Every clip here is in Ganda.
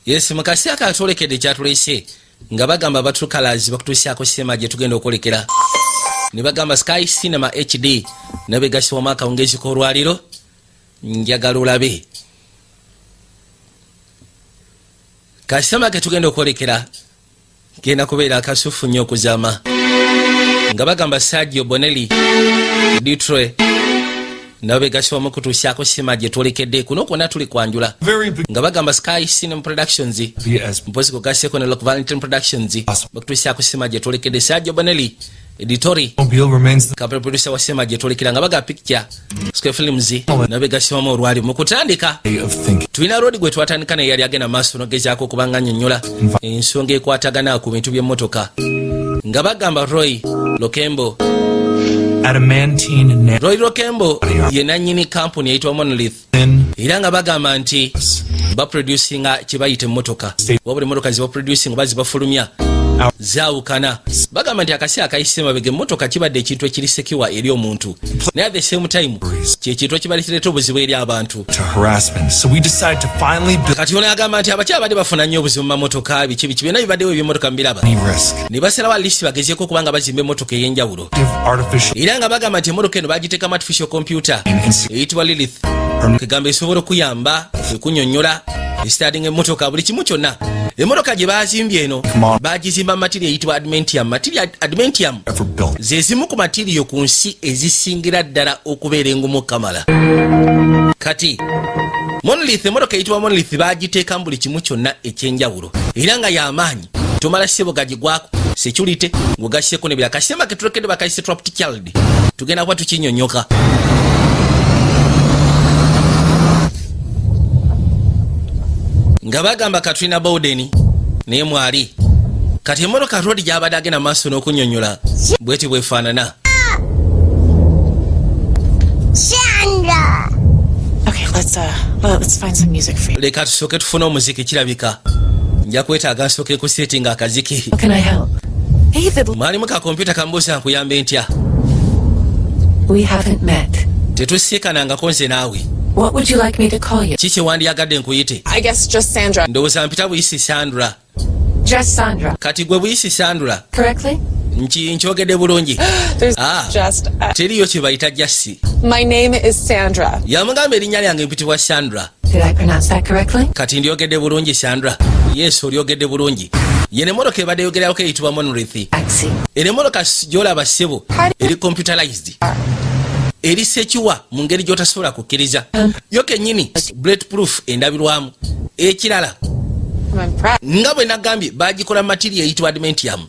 Yes, mukasi akatolekedde kyatulese nga bagamba batukalazi bakutuusyako sinema gye tugenda okwolekera ne bagamba Sky Cinema HD nabegasi wamaka ongezi kolwaliro njagala olabe kasema ke tugenda okwolekera genda kubeera akasufu nnyo okuzama nga bagamba Sergio Bonelli Detroit nabegasi wamukutuusyako sinema gye twolekedde kuno kwonna tuli kwanjula nga bagamba Sky Cinema Productions mpozi kugaseko ne Lock Valentine Productions bakutuusyako sinema gye twolekedde Sergio Bonelli editori kapere producer wa sinema gye twolekera nga baga picture Square Films nabegasi wamu olwali mu kutandika tulina road gwe twatandika naye yali agenda maaso nogezaako okubanga annyonnyola ensonga ekwatagana ku bintu by'emmotoka nga bagamba Roy Lokembo Roy Lokembo ye nannyini kampuni eyitibwa Monolith era nga bagamba nti baproducinga kyebayita emmotoka wabuli emmotoka zibaproducing oba zibafulumya zaawukana bagamba nti akasi akayise mabega emmotoka kibadde ekintu ekirisekiwa eri omuntu naye at the same time kyekintu ekibaleetera obuzibu eri abantu kati ono agamba nti abakyala badde bafuna nnyo obuzibu mu mamotoka biki byonna bibaddewo ebyemmotoka mbiraba ne basalawo alisi bagezeeko okubanga bazimba emmotoka ey'enjawulo era nga bagamba nti emmotoka eno bagiteekamu artificial computer eyitibwa Lilith kegamba esobola okuyamba ekunnyonnyola esitadinga emmotoka buli kimu kyonna emmotoka gye bazimbye eno bagizimba material eyitibwa adamantium zezimu ku material ku nsi ezisingira ddala okubeera engumu kamala kati Monolith emmotoka eyitibwa Monolith bagiteekamu buli kimu kyonna ekyenjawulo era nga y'amaanyi tomala ssebo gagigwako security ng'ogasseko ne bira kasema ke tulekedde bakayise trapped child tugenda kuba tukinnyonnyoka nga bagamba Katrina Bowden naye mwali kati emmotoka road gy'abadde agenda maaso n'okunnyonnyola bweti bwefaanana Sandra. Okay, let's find some music for you. Leka tusooke tufune omuziki kirabika nja kwetaaga nsooke kusetinga akaziki Can I help? mwalimu ka kompyuta kambuuza nkuyambe ntya We haven't met. tetusiikanangako nze naawe What would you like me to call you? kiki wandiyagadde nkuyite I guess just Sandra. ndowooza mpita buyisi Sandra Just Sandra. kati gwe buyisi Sandra Correctly? nkyogedde bulungi teriyo kye bayita Jassi. My name is Sandra. yamugamba erinnya lyange mpitibwa Sandra Did I pronounce that correctly? kati ndyogedde bulungi Sandra yes olyogedde bulungi yene emmotoka ebadde yogerako eyitibwa Monolith Taxi. era emmotoka gy'olaba ssebo eri computerized eri sekiwa mu ngeri gy'otasobola kukkiriza yo kennyini bulletproof endabirwamu ekirala I'm impressed. nga bwe nagambye bagikola material eyitibwa adamantium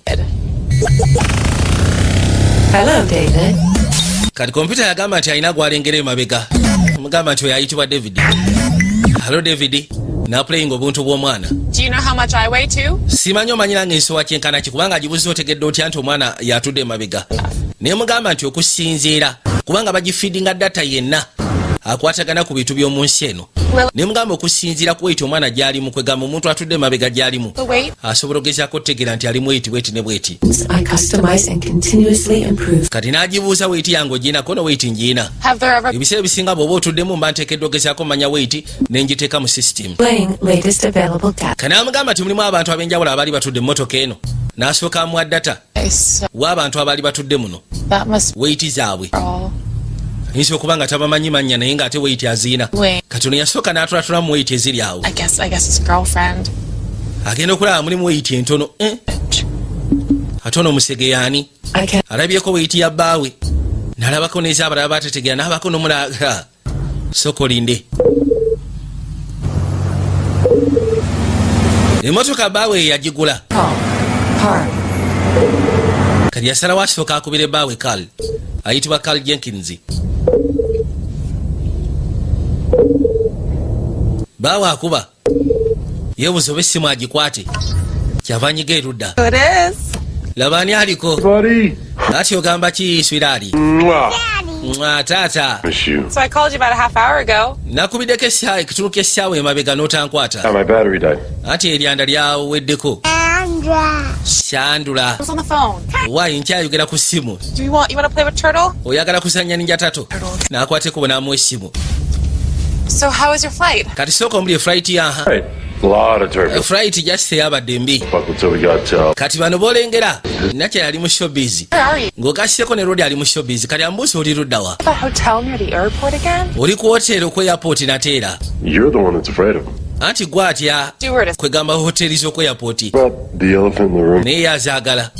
Hello, David. kati kompyuta yagamba nti alina gwalengera emabega mugamba nti oyo ayitibwa David. Hello David naplaying obuntu bw'omwana. Do you know how much I weigh too? simanyi omanyira ng'ensowa kyenkana ki kubanga gibuzi otegedde otya nti omwana yatudde emabega naye mugamba nti okusinziira kubanga bagifeedinga data yenna akwatagana ku bintu by'omu nsi eno ne mugamba okusinziira ku weti omwana gy'alimu kwegamba omuntu atudde emabega gy'alimu asobola ogezaako otegeera nti alimu weti ne bweti I customize and continuously improve. kati n'agibuuza weti yange ogiinako no weti ngiina ebiseera ebisinga bw'oba otuddemu mba nteekeddwa ogezaako manya weti ne ngiteeka mu system Playing latest available data. kanamugamba ti mulimu abantu ab'enjawulo abaali batudde emmotoka eno n'asooka amuwa data w'abantu abaali batudde muno That must weiti zaabwe all. yinza okuba nga tabamanyi mannya naye ng'ate weiti aziina kati ono yasooka n'atulatula mu weiti eziri awo I guess his girlfriend. agenda okulaba mulimu weiti entono ate ono omusege yaani I can alabyeko weiti ya bbaawe n'alabako n'ez'abalala batategeera n'abako n'omulaga sooka olinde emmotoka bbaawe yagigula Park. kati yasalawo asooka akubira ebbaawe Carl ayitibwa Carl Jenkins baawe akuba yeebuza oba essimu agikwate kyava anyiga erudda It is. laba ani aliko ati ogamba ki swiraali taata So I called you about a half hour ago. nakubiddeko ekitundu ky'essaawa emabega n'otankwata anti eryanda lyaweddeko Sandra I was on the phone. waayi nkyayogera ku ssimu You want to play with Turtle? oyagala kuzannya ninja tato n'akwateko bwe n'amuwa essimu So how was your flight? kati sooka omuli flight yaha Right. A lot of turbulence. flight just yabadde mbi Buckle till we got kati bano boolengera nakya yali mu showbiz Where are you? ng'ogasseko ne rodi ali mu showbiz kati ambuusi oli luddawa The hotel near the airport again? oli ku hoteri ku airport nateera You're the one that's afraid of him. anti gwe atya Stewardess. kwegamba hoteri z'oku airport About the elephant in the room. naye yazaagala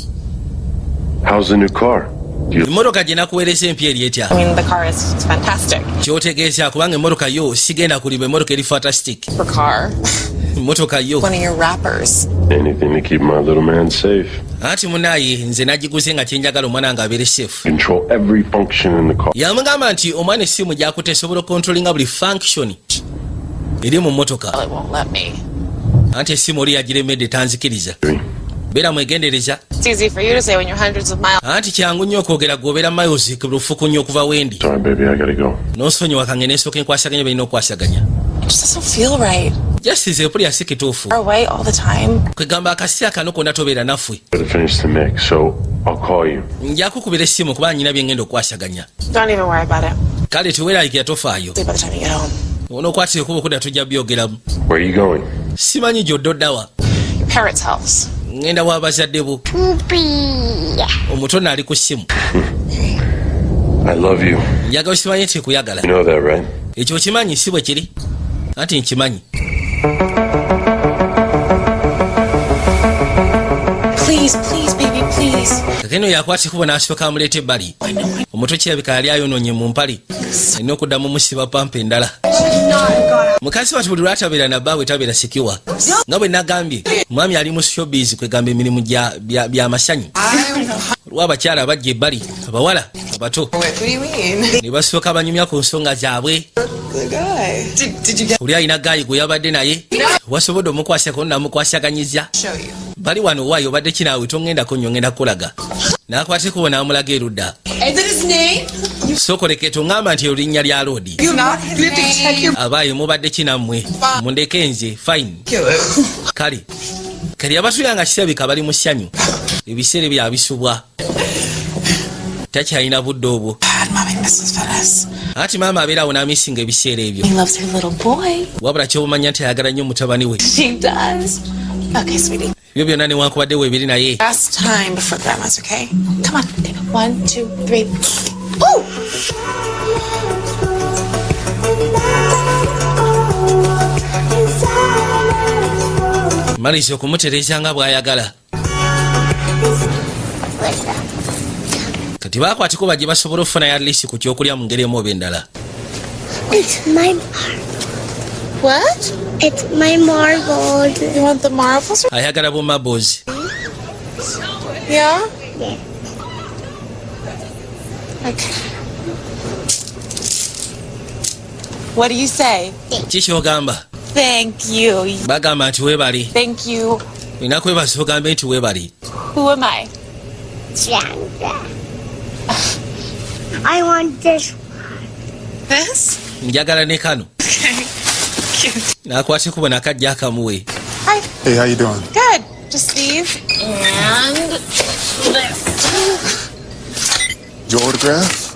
How's the new car? You emmotoka gye nakuweereza empya eri etya I mean, the car is fantastic. kyotegeeza kubanga emmotoka yo sigenda kulima emmotoka eri fantastic For car. emmotoka yo One of your rappers. anything to keep my little man safe. anti munaaye nze nagiguze nga kyenjagala omwana nga abeere safe Control every function in the car. yamugamba nti omwana essimu gyakutta esobola okontrolinga buli function eri mu mmotoka Well, it won't let me. anti essimu oli yagiremedde tanzikiriza beera mwegendereza. It's easy for you to say when you're hundreds of miles. anti kyangu nnyo okwogera gwobeera miles lufuku nnyo okuva wendi Sorry, baby, I gotta go. n'onsonyiwa kange n'esooka enkwasaganya balina okwasaganya It just doesn't feel right. jasize epulya si kituufu Far away all the time. kwegamba akaseera kano konna tobeera naffe Gotta finish the mix, so I'll call you. njakukubira essimu kubanga nyina byengenda okwasaganya Don't even worry about it. kale teweerayikira tofaayo See by the time you get home. onookwatira okuba okudda tujja byogeramu Where are you going? simanyi gy'oddoddawa Your parents' house. ngenda w'abazadde bo omutono ali ku ssimu I love you. njagala okimanyi nti kuyagala You know that, right? ekyo okimanyi si bwe kiri anti nkimanyi Please, please, baby, please. kakeno yakwata ekubo n'asooka amuleeta ebbali omuto kirabika yali ayonoonye mu mpale alina okuddamu musiba pampa endala mukazi wati buli lwatabeera nabbaawe tabeera sikiwa nga bwe nagambye omwami ali mu showbiz kwegamba emirimu by'amasanyu olwa abakyala abajja ebbali abawala abato ne basooka banyumya ku nsonga zaabwe oli alina gaayi gwe yabadde naye wasobodde omukwasako namukwasaganyizza bali wano waayo obadde kinaawe tongenda nnyo kulaga n'akwata ekubo n'amulaga erudda sookoleke tongamba nti erinnya lya loodi abaayi mubadde kinammwe mundeke nze fine kale kali abatuyanga kisabika bali mu ssanyu ebiseera byabisubwa takyalina budde obwo Mommy misses Venice. anti maama abeerawo n'amisinga ebiseera ebyo He loves her little boy. wabula kyobumanya nti ayagala nnyo mutabani we She does. Okay, sweetie. ebyo byonna newankubadde weebiri naye Last time before grandma's, okay? Come on. 1, 2, 3. Ooh! maliriza okumutereeza nga bw'ayagala kati baakwatiko bajje basobole okufunayo atlisi ku kyokulya mu ngeri emu oba endala It's my What? it's my marbles. You want the marbles? ayagala bumabozi Yeah? Okay. What do you say? ki kyogamba Thank you. bagamba nti weebali Thank you. olina kwebaza ogambe nti weebali Who am I? Chandra. I want this. This? njagala ne kano Okay. Cute. n'akwata ekubo nakajja akamuwe Hi. Hey, how you doing? Good. Just Steve. And this. Your autograph?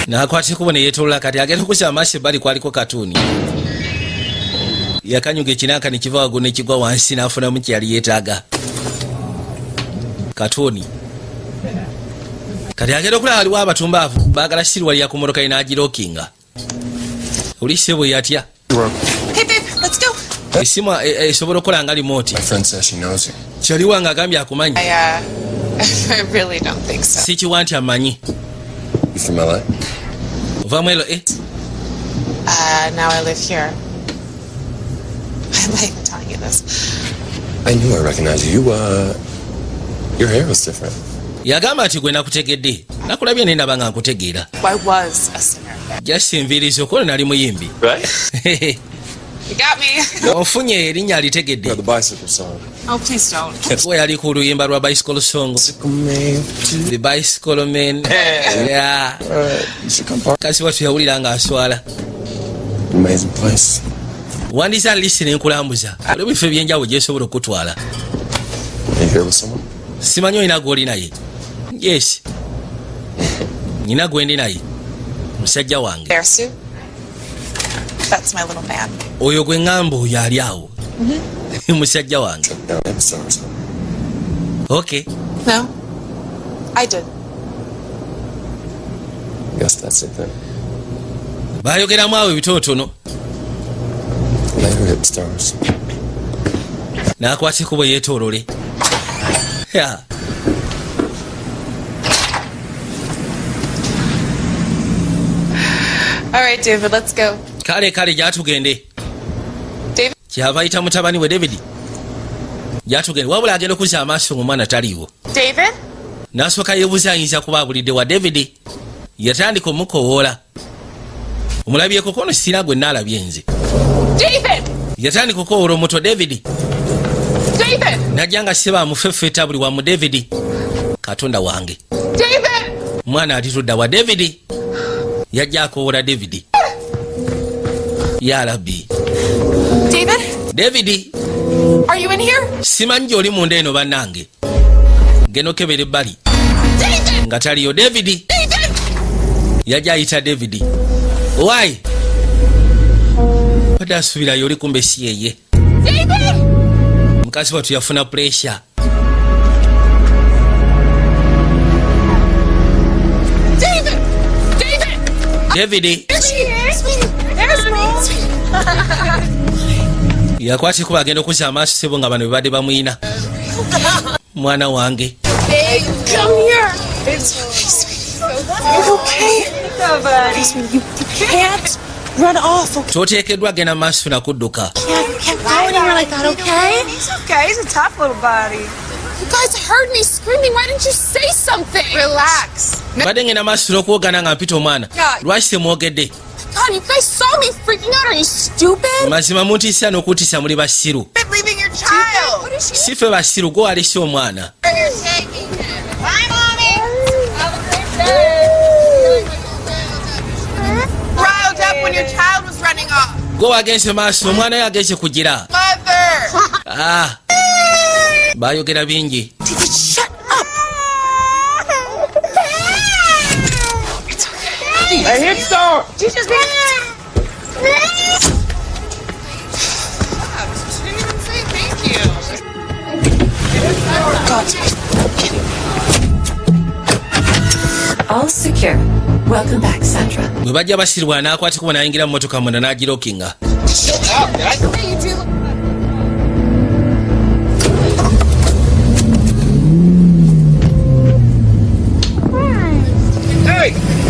n'akwata ekubo ne yeetolola kati agenda okuza amaaso ebbali kwaliko katuuni yakanyuga ekinanka ne kiva waggulu ne kigwa wansi n'afunamu kyeyali yeetaaga katuuni kati agenda okulaba waliwo abatumbaavu baagala siriwali yakumotoka n'agirookinga olise bwe yatya Hey, babe. Let's go. essimu esobola okukola nga limooti My friend says she knows you. kyaliwa nga agambye akumanyi I really don't think so. si kiwa nti amanyi You from LA? ovaamu ero Now I live here. I'm not even telling you this. I knew I recognized you. Your hair was different. yagamba nti gwe nakutegedde nakulabye ne ndaba nga nkutegeera I was a singer. jasi nviiriza okola nali muyimbi Right? You got me. onfunye erinnya alitegedde The bicycle song. Oh, please don't. we yali ku luyimba lwa bicycle song the bicycle man yeah. You should come park. kasi watu yawulira nga aswala Amazing place. wandiza lisi nenkulambuza olwo bifo ebyenjawulo gyesobola okutwala Are you here with someone? simanyi olina gwoli naye yes Nina gwendi naye. Musajja wange. Bear Sue? That's my little man. Oyo gwe ngamba oyo ali awo. Musajja wange. No, I'm sorry. Okay. No, I did. Guess that's it then. Bayogeramu awo ebitonotono. Later, hip stars. N'akwata ekkubo yeetoolole. Yeah. All right, David, let's go. Kale gyatugende. David? Kyava ayita mutabani we David. Gyatugende wabula agenda okuzza amaaso ng'omwana taliiwo. David? N'asooka yeebuuza ayinza kuba abulidde wa David. Yatandika omukowoola. Omulabyeko kono sira gwe naalabye nze. David! Yatandika okukowoola omuto David. David! Najja nga seba amufeffeta buli wamu David. Katonda wange. David! Mwana alitudda wa David. Yajja akowoola David. Ya Rabbi. David? David! Are you in here? Simanyi gy'oli munda eno bannange. Genda okebera ebbali. David! Nga taliyo David. David! Yajja ayita David. Why? Badde asuubirayo oli kumbe si yeye. David! Mukazi wattu yafuna pressure. David! David! David! There she is! There's me! Yakwata ekuba agenda okuzza amaaso sebo nga bano be badde bamuyina. Mwana wange. Hey, come here! It's okay. You can't run off. Toteekeddwa genda mu maaso na kudduka. Can't go anywhere like that, okay? He's okay. He's a tough little body. You guys heard me screaming. Why didn't you say something? Relax. Badde ngenda maaso n'okwogana nga mpita omwana. Lwaki temwogedde? God, you guys saw me freaking out. Are you stupid? Mazima muntiisa n'okutiisa muli basiru. Quit leaving your child. What is she? Si ffe basiru gwe alese omwana. You're taking him. Bye, Mommy. Have a great day. Riled up when your child was running off. Gwe wagenze maaso omwana we agenze kugira. Mother. Bayogera bingi. David, shut up. It's okay. I hit star. She just ran. She didn't even say thank you. All secure. Welcome back, Sandra. Bwe bajja basiribwa n'akwatikuba n'ayingira mu motoka munda n'agirokinga.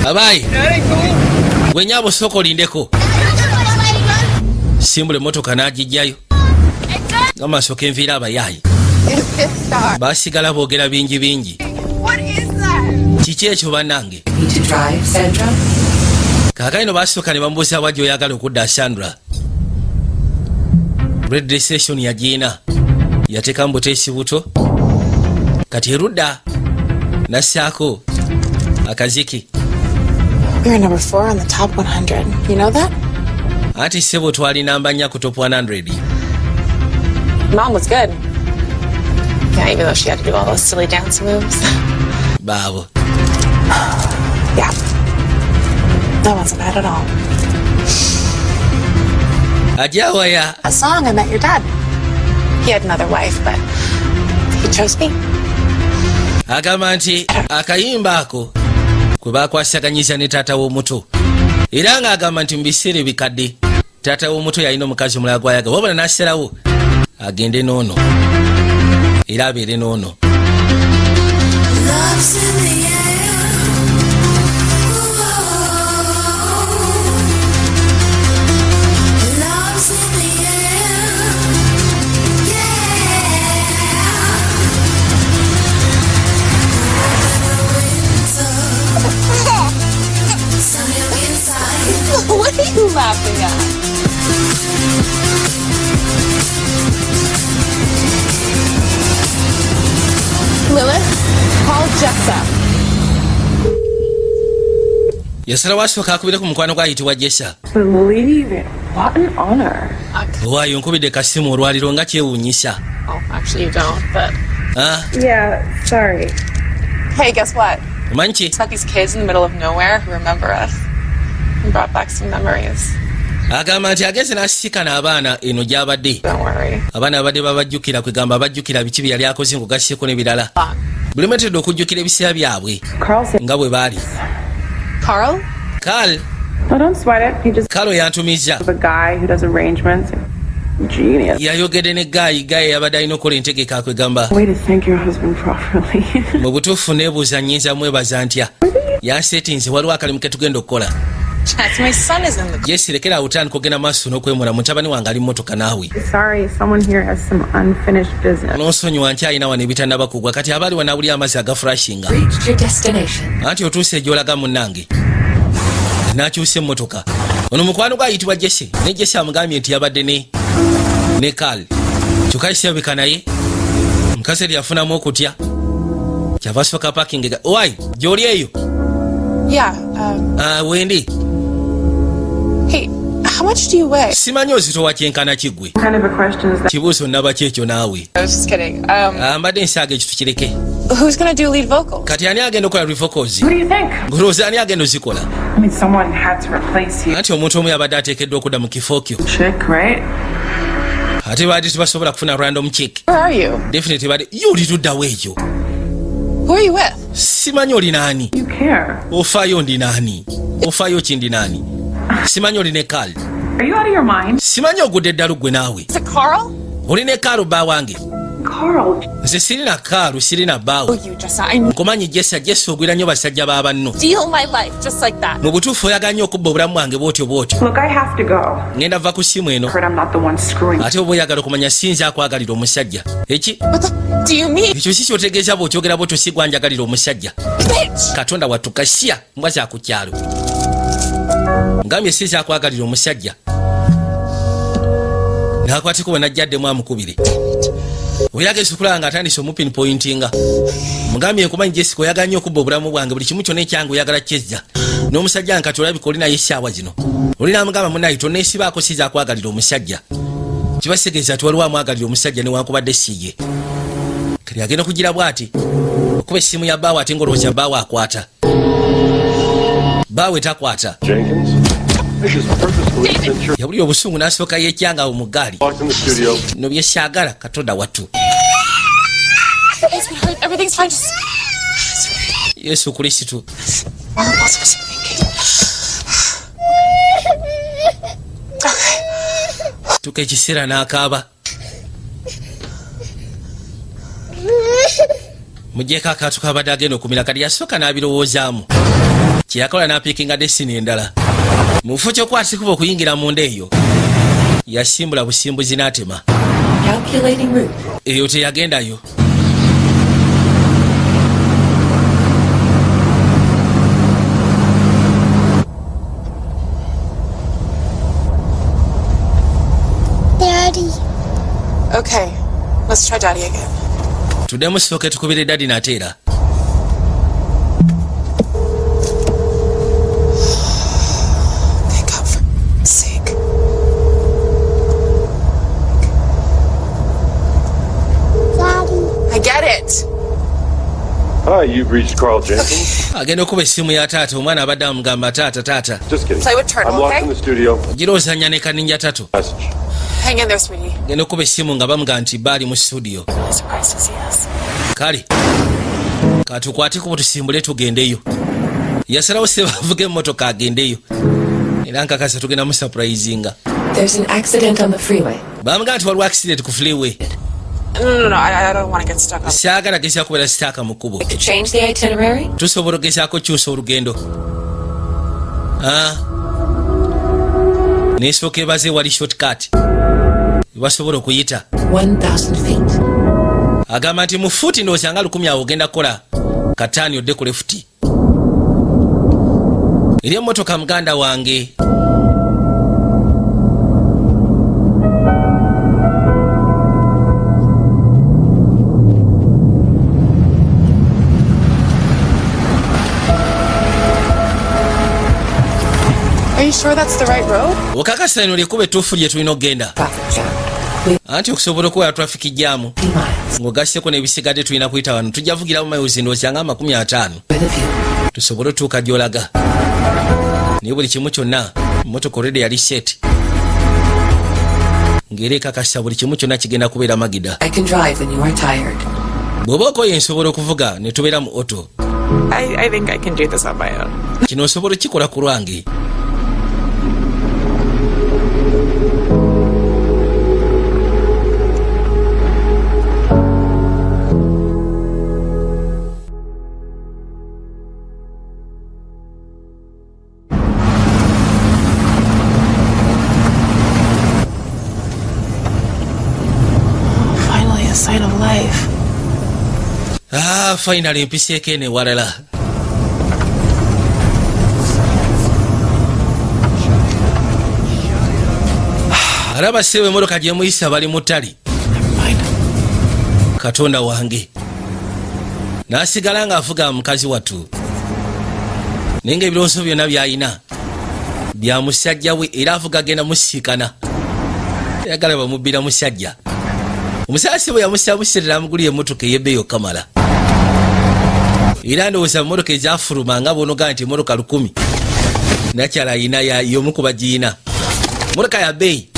Abayi, gwe nnyabo sooka olindeko. Simbula emmotoka n'agijjayo. Ng'amaaso k'enviira abayaayi. Baasigala boogera bingi bingi. Kiki ekyo bannange? Need to drive, Sandra? Kaakano ino baasooka ne bamubuuza bw'ajja oyagala okudda Sandra. Red station yagiina. Yateeka mu buteesi buto. Kati erudda nassaako akaziki. You're number 4 on the top 100. You know that? Anti sebo twali namba 4 ku top 100. Mom was good. Yeah, even though she had to do all those silly dance moves. Baabo. Yeah. That wasn't bad at all. Ajawaya. A song, I Met Your Dad. He had another wife, but he chose me. Agamba nti akayimba ako kwe baakwasaganyiza ne taata w'omuto. Era ng'agamba nti mu biseera ebikadde taata w'omuto yalina omukazi omulala gw'ayagala wabula n'asserawo agende n'ono era abeere n'ono. What are you laughing at? Lilith, call Jessa. Yasalawo asooka akubire ku mukwano gw'ayitibwa Jessa. Believe it. What an honor. Waayo nkubidde kasimu olwaliro nga kyewuunyisa. Oh, actually you don't, but... Yeah, sorry. Hey, guess what? Manchi. It's about these kids in the middle of nowhere who remember us and brought back some memories. Agamba nti ageze n'asisikana abaana eno gy'abadde. Abaana abadde babajjukira kwegamba abajjukira biki bye yali akoze ng'ogasseko n'ebirala. Buli metedde okujjukira ebiseera byabwe nga bwe baali. Carl? Carl. No, don't sweat it. He just Carl yantumizza. the guy who does arrangements. Genius. Yayogedde ne Guy yabadde alina okukola entegeka kwegamba. Way to thank your husband properly. Mu butuufu neebuuza nnyinza mwebaza ntya. Yanseetinze waliwo akalimu ke tugenda okukola. Chance, my son is in the car. Yes, lekera utandika okugenda maaso n'okwemula mutabani wange ali mmotoka naawe. Sorry, someone here has some unfinished business. N'onsonyiwa nti alina wano ebitannaba kugwa kati abaali wanawulira amazzi agafurashinga. Anti otuuse gy'olaga munnange. N'akyusa emmotoka. Ono mukwano gwe ayitibwa Jesse. Ne Jesse amugambye nti yabadde ne Carl. Kyokka kisirabika naye. Mukazi eri yafunamu okutya. Kyava asooka parking ga. Owaayi, gy'oli eyo? Yeah, Wendi. hey, how much do you weigh? Simanyi ozitowa kyenkana kiggwe. What kind of a question is that? Kibuuzo nnaba kyekyo naawe. I was just kidding. Mbadde nsaaga ekyo tukireke. Who's gonna do lead vocals? Kati ani agenda okukola vocals? What do you think? Ngulowooza ani agenda ozikola? I mean, someone had to replace you. Anti omuntu omu yabadde ateekeddwa okudda mu kifo kyo. Chick, right? Ate baadde tebasobola kufuna random chick. Where are you? Definitely baadde yuli tuddawo ekyo. Who are you with? Simanyi oli naani. You care. Ofaayo ndi naani. Ofaayo ki ndi naani. Simanyi oli ne Carl. Are you out of your mind? Simanyi ogudde eddalu gwe naawe. Is it Carl? Oli ne Carl bba wange. Carl. Nze sirina Carl sirina Oh, bbaawe. you just I Nkumanyi Jesse ogwira nnyo basajja ba banno. steal my life just like that. Mu butuufu oyagala nnyo okubba obulamu bwange bw'otyo bw'otyo. Look, I have to go. Ngenda va ku ssimu eno. But I'm not the one screwing. Ate oba oyagala okumanya sinza akwagalira omusajja. Eki? What the do you mean? Ekyo si kyotegeeza bw'okyogera bw'otyo si gwanjagalira omusajja. Bitch! Katonda wattu kasya mbwa za ku kyalo. Ngambye sinza akwagalira omusajja. N'akwateko bwe najjaddemu amukubire. Oyagala okulaba ng'atandise omupinpointinga. Mugambye nkumanyi Jessica oyagala nnyo okubba obulamu bwange buli kimu kyonna ekyange oyagala kyezza. N'omusajja nkati olabika oli naye essaawa zino. Oli n'amugamba munnaye tonneesibaako siza akwagalira omusajja. Kibasegeeza nti waliwo amwagalira omusajja newankubadde siye. Kati agenda okugira bw'ati. Okuba essimu ya bbaawe ate ng'olowooza bbaawe akwata. Bbaawe takwata. Jenkins? I just purposefully sent your Yabulira obusungu n'asooka yeekyanga awo mu ggaali. locked in the studio. No bye saagala Katonda wattu. It's been hurt. Everything's fine. Just Yesu Kristo. all impossible thinking. Okay. Tuka ekiseera n'akaaba. Mugyeko akaatu kabadde agenda okumira kati yasooka n'abirowoozaamu. Kyeyakola n'apiikinga desini endala. Mu kifo ky'okwatikuba okuyingira munda eyo. Yasimbula busimbuzi n'atema. Eyo teyagendayo. Daddy. Okay. Let's try Daddy again. Tuddemu sooke tukubire daddy nateera. Thank God for sake. Daddy. I get it. Hi, you've reached Carl Jenkins. Agenda okuba essimu ya taata omwana abadde amugamba taata. Just kidding. Play with Turtle, I'm locked okay? in the studio. Gira ozannya ne kaninja tatu. Message. Hang in there, sweetie. Agenda okuba essimu nga bamugamba nti baali mu studio. As surprised as he is. Kale katukwateko butusimbule tugendeyo. Yasalawo se bavuga emmotoka agendeyo. Era nkakasa tugenda mu surprisinga. There's an accident on the freeway. Bamugamba nti waliwo accident ku freeway. No. I don't want to get stuck up. Saagala gezaako kubeera sitaaka mu kkubo. To change the itinerary? Tusobola ogezaako kyusa olugendo. Nesooka ebaze wali shortcut. Basobola okuyita. 1,000 feet. Agamba nti mu fuuti ndowooza nga 1000 awo ogenda kukola kataani odde ku lefuti. Eri emmotoka muganda wange. Are you sure that's the right road? Okakasa eno lyekkuba ettuufu lye tulina okgenda. Traffic jam. anti okusobola okuwa traffic jam 50 miles. ng'ogasseko n'ebisigadde tulina kuyita wano tujja vugira mu mayuzi ndowooza nga 50 With a view. tusobole otuuka gy'olaga naye buli kimu kyonna motoka olredi yali set ng'era ekakasa buli kimu kyonna kigenda kubeera magida. I can drive when you are tired. bw'oba okoye nsobola okuvuga ne tubeera mu auto I think I can do this on my own. kino osobola okikola ku lwange. Finally, a sign of life. Finally mpiseeko eno ewalala. alaba seewe emmotoka gye muyisa bali mu ttali. Katonda wange n'asigala ng'avuga mukazi wattu naye ng'ebirowoozo byonna by'alina bya musajja we era avuga agenda musiikana ayagala bamubbira musajja. Omusajja bwe yamusaabuserera amugulira emmotoka ey'ebbeeyi okamala era ndowooza mu mmotoka ezafuluma nga bw'onogaa nti emmotoka 1000 nakyala ayina y'omu ku bagiina. Mmotoka ya bbeeyi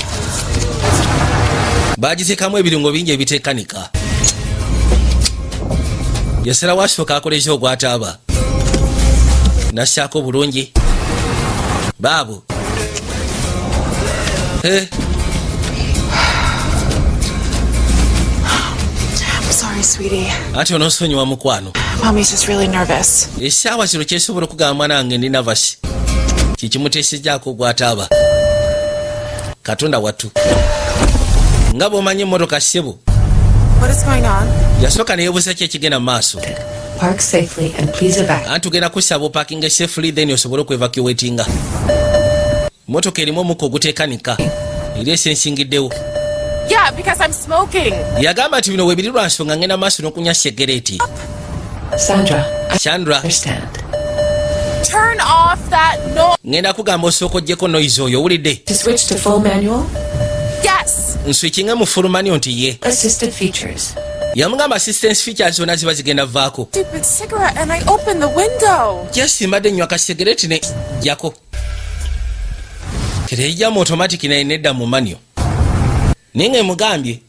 bagiteekamu ebirungo bingi ebiteekanika. Yasalawo asooka akoleza ogwataaba nassaako bulungi baabo. I'm sorry, sweetie. Ati onoosonyiwa mukwano. Mommy's just really nervous. Essaawa zino kyesobola okugamba mwana wange ndi navasi kikimuteesezzaako ogwataaba. Katonda wattu nga bw'omanyi emmotoka ssebo. What is going on? Yasooka neyeebuuza ki ekigenda mu maaso. Park safely and please evacuate. Anti tugenda kusaba opaakinga safely then osobole okwevacuatinga. Mmotoka erimu omukka oguteekanika era esensingiddewo. Yeah, because I'm smoking. Yagamba nti bino weebiri lwa nsonga ngenda maaso n'okunywa sigareeti. Sandra, I Chandra, understand. Turn off that noise. ngenda kugamba osooka oggyeko noise oyo owulidde. To switch to full manual, Yes. Nswikinge mu fulumani nti ye. assisted features. Yamugamba assistance features zonna ziba zigenda vaako. Stupid cigarette, and I opened the window. Just mbadde nnywa kasigareeti ne jjako. Tereyijjamu automatic naye nedda mu manyo. Naye ng'emugambye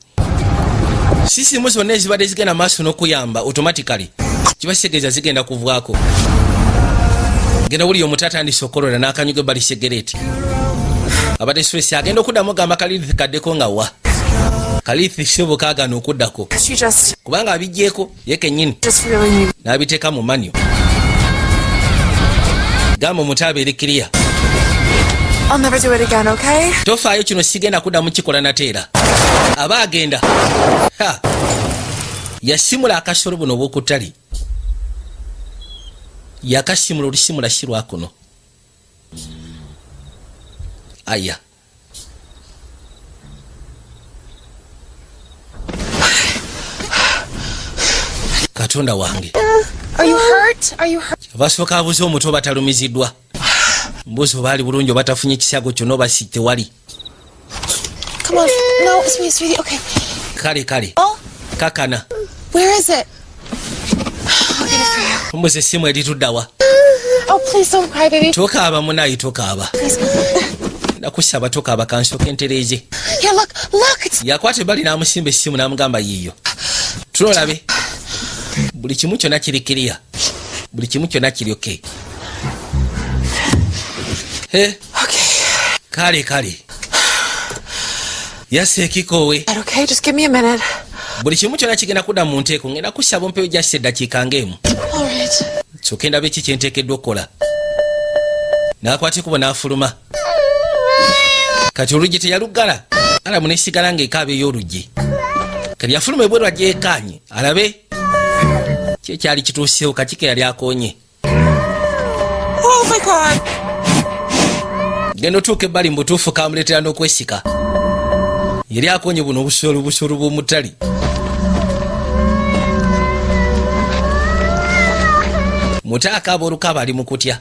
sisimu zonna ezibadde zigenda maaso n'okuyamba automatically kiba kitegeeza zigenda kuvaako. Genda wuli omutaata andise okolola n'akanyuga ebbali sigareeti. Abadde stress agenda okuddamu gamba Kalithi kaddeko nga wa. Kalithi sebo kaagana okuddako. She just Kubanga abiggyeko ye kennyini really need. n'abiteeka mu manyo. Gamba omutaaba eri kiriya. I'll never do it again, okay? Tofaayo kino sigenda kuddamu kikola nateera. Aba agenda. Yasimula akasolo buno obw'okuttali. Yakasimula olusimula si lwakuno. Aya. Katonda wange. Are you hurt? Are you hurt? Basooka abuze omuto batalumiziddwa. Mbuzi oba ali bulungi oba tafunye ekisago kyonna oba si tewali. Come on. No, sweetie. Okay. Kale. Oh, Kakana. where is it? I'll get it for you. Mbuzi essimu erituddawa. Oh, please don't cry, baby. Tokaaba munayi tokaaba. Please. Nakusaba tokaaba kansooka entereeze. Here, look. It's Yakwata ebbali n'amusimba essimu n'amugamba yiiyo. Tulolabe. Buli kimu kyonna kiri kiriya. Buli kimu kyonna kiri okay. okay. Kale. Yaseekikoowe. Okay, just give me a minute. Buli kimu kyonna kigenda kudda mu nteeko ngenda kusaba ompewo gyassa eddakiika ng'emu. All right. Kyokka endabe ki kyenteekeddwa okukola. N'akwata ekubo n'afuluma. Kati oluggi teyaluggala. Alamu n'esigala ng'ekaaba ey'oluggi. Kati yafuluma ebweru agyekaanye alabe kye kyali kituuseewo kakike yali akoonye. Oh my God. Genda otuuka ebbali mu butuufu kamuleetera n'okwesika. Yali akoonye buno obusolo bw'omuttali. Mutaaka ab'olukaaba ali mu kutya.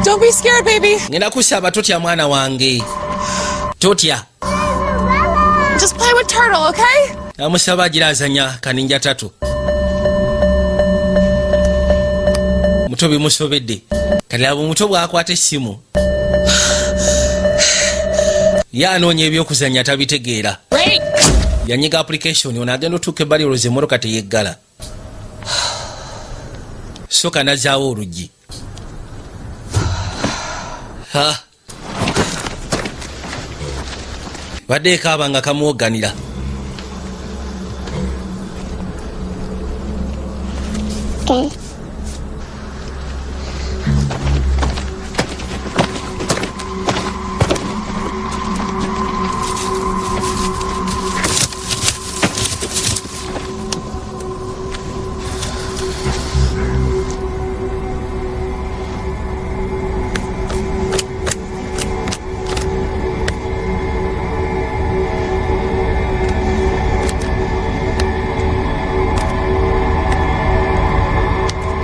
Don't be be scared, baby. Ngenda kusaba totya mwana wange. Totya. Just play with Turtle, okay? Amusaba agirazanya kaninja tatu. Muto bimusobedde. Kati abo muto bwakwata essimu. Yanoonya ebyokuzanya tabitegeera. Yanyiga application ono agenda otuuka ebbali olwoze emmotoka teyeggala. Soka nazaawo oluggi. Badde kaaba nga kamuwoganira. Okay.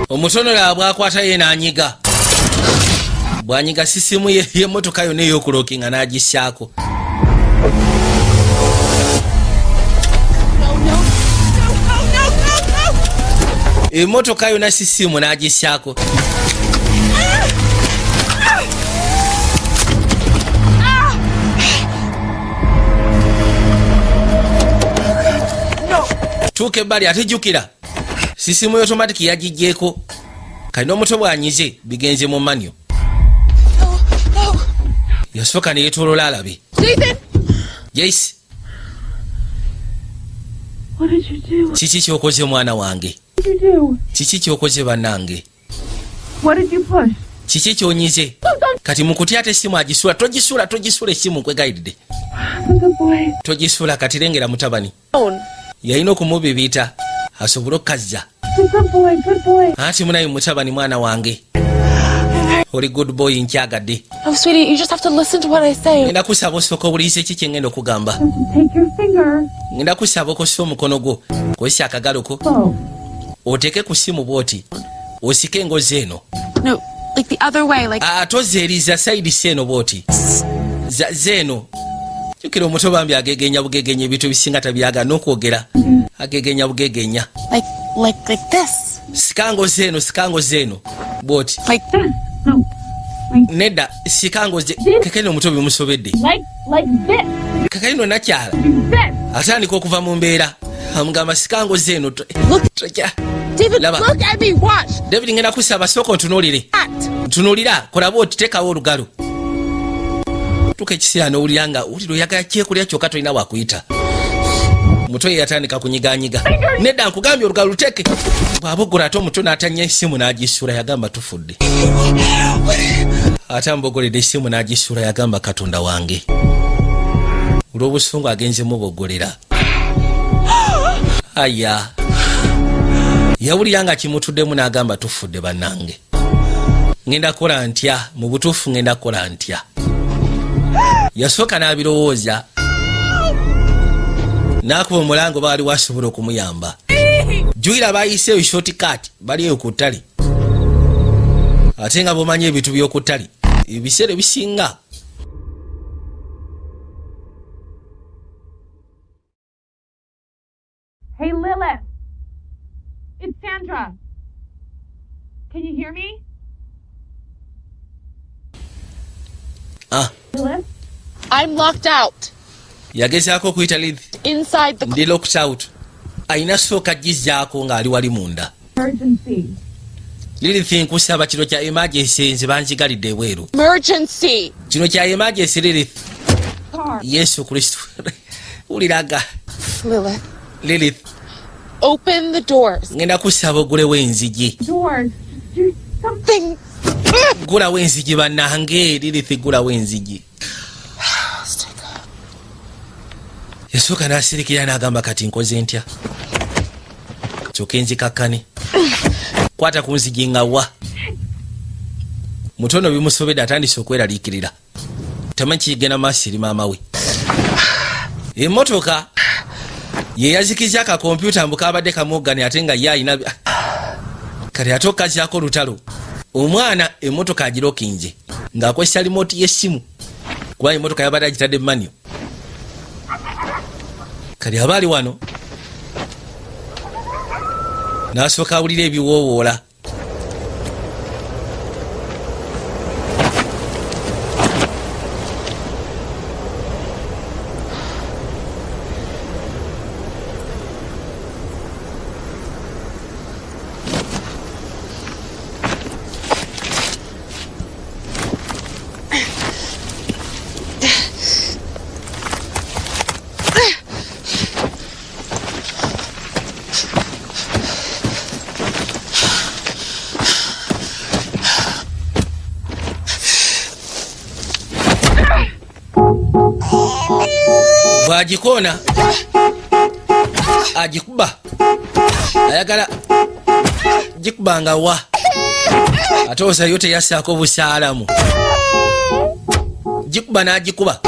Omutonera bwakwata ye n'anyiga. Bwanyiga sisimu y'emmotoka yonna ey'okulookinga n'agissaako. Emmotoka yonna sisimu n'agissaako. Tuuka ebbali ate jjukira. Sisimu automatic yagijjeeko. Kali n'omuto bwanyize bigenze mu manyo. Yasooka ne yeetooloola alabe. Jace. Kiki ky'okoze mwana wange? Kiki ky'okoze bannange? Kiki ky'onyize? Kati mu kutya ate essimu agisula. Togisula essimu nkwegayidde. Togisula kati lengera mutabani. Yalina okumubibiita asobole okukazza. Ati munayi mutabani mwana wange. Oli good boy nkyagadde. Oh, sweetie, you just have to listen to what I say. Ngenda kusaba osooka obuliise ki kye ngenda okugamba. Ngenda kusaba okosa omukono gwo kwesi akagalo ko. Oteeke ku ssimu bw'oti. Osike engozi eno. No, like the other way, like... Tozeeriza sayidi si eno bw'oti. Zeeno. Jukira omuto bambi agegenya bugegenya ebintu ebisinga tabyagala n'okwogera. Agegenya bugegenya. Like this. Sikango zeeno. Bw'oti. Like this. No. Nedda sikango kekeno omuto bimusobedde. Like this. Kakaino nakyala. Atandika okuva mu mbeera. Amugamba sikango zeeno. David, look at me, watch. David ngenda kusaba sooka ontunuulire. Ntunuulira kola bw'oti teekawo olugalo. Tuka ekiseera n'owulira nga wulira oyagala kyekulya kyokka tolina wakuyita. Muto ye yatandika kunyiganyiga. Nedda nkugambye olugalo luteeke. Bw'aboggola ate omuto n'atannya essimu n'agisula yagamba tufudde. Ate ambogoledde essimu n'agisula yagamba Katonda wange. Olw'obusungu agenze muboggolera. Aya. Yawulira nga kimutuddemu n'agamba tufudde bannange. Ngenda kola ntya, mu butuufu ngenda kola ntya. Yasooka n'abirowooza. N'akuba omulango baali wasobola okumuyamba. Juyira bayiseeyo shortcut baliyo ku ttale. Ate nga bw'omanyi ebintu by'oku ttale ebiseera ebisinga. Hey, Lilith. It's Sandra. Can you hear me? Lilith? I'm locked out. Yagezaako okuyita Liz. Inside the... Ndi locked out. Ayina sooka gizzaako ng'ali wali munda. Emergency. Lilith nkusaba kino kya emergency nze banzigalidde ebweru. Emergency. Kino kya emergency Lilith. Car. Yesu Kristo. Uliraga. Lilith. Open the doors. Ngenda kusaba ogulewo enzigi. Doors. Do something. Gulawo enzigi bannange. Lilith gulawo enzigi. Yasooka n'asirikira n'agamba kati nkoze ntya. Kyokka enzikakkane. Kwata ku nzigi nga wa. Mutono bimusobedde atandise okweraliikirira. Tamanyi kigenda maaso eri maama we. Emmotoka ye yazikiza akakompyuta mbu kabadde kamuggane ate nga ye ayina kati ate okkazyako olutalo omwana emmotoka agirokinze ng'akozesa limoti y'essimu kuba emmotoka yabadde agitadde manyo kali aba ali wano n'asooka awulira ebiwoowoola bw'agikoona agikuba ayagala gikuba nga wa ate osayo teyassaako busaalamu gikuba n'agikuba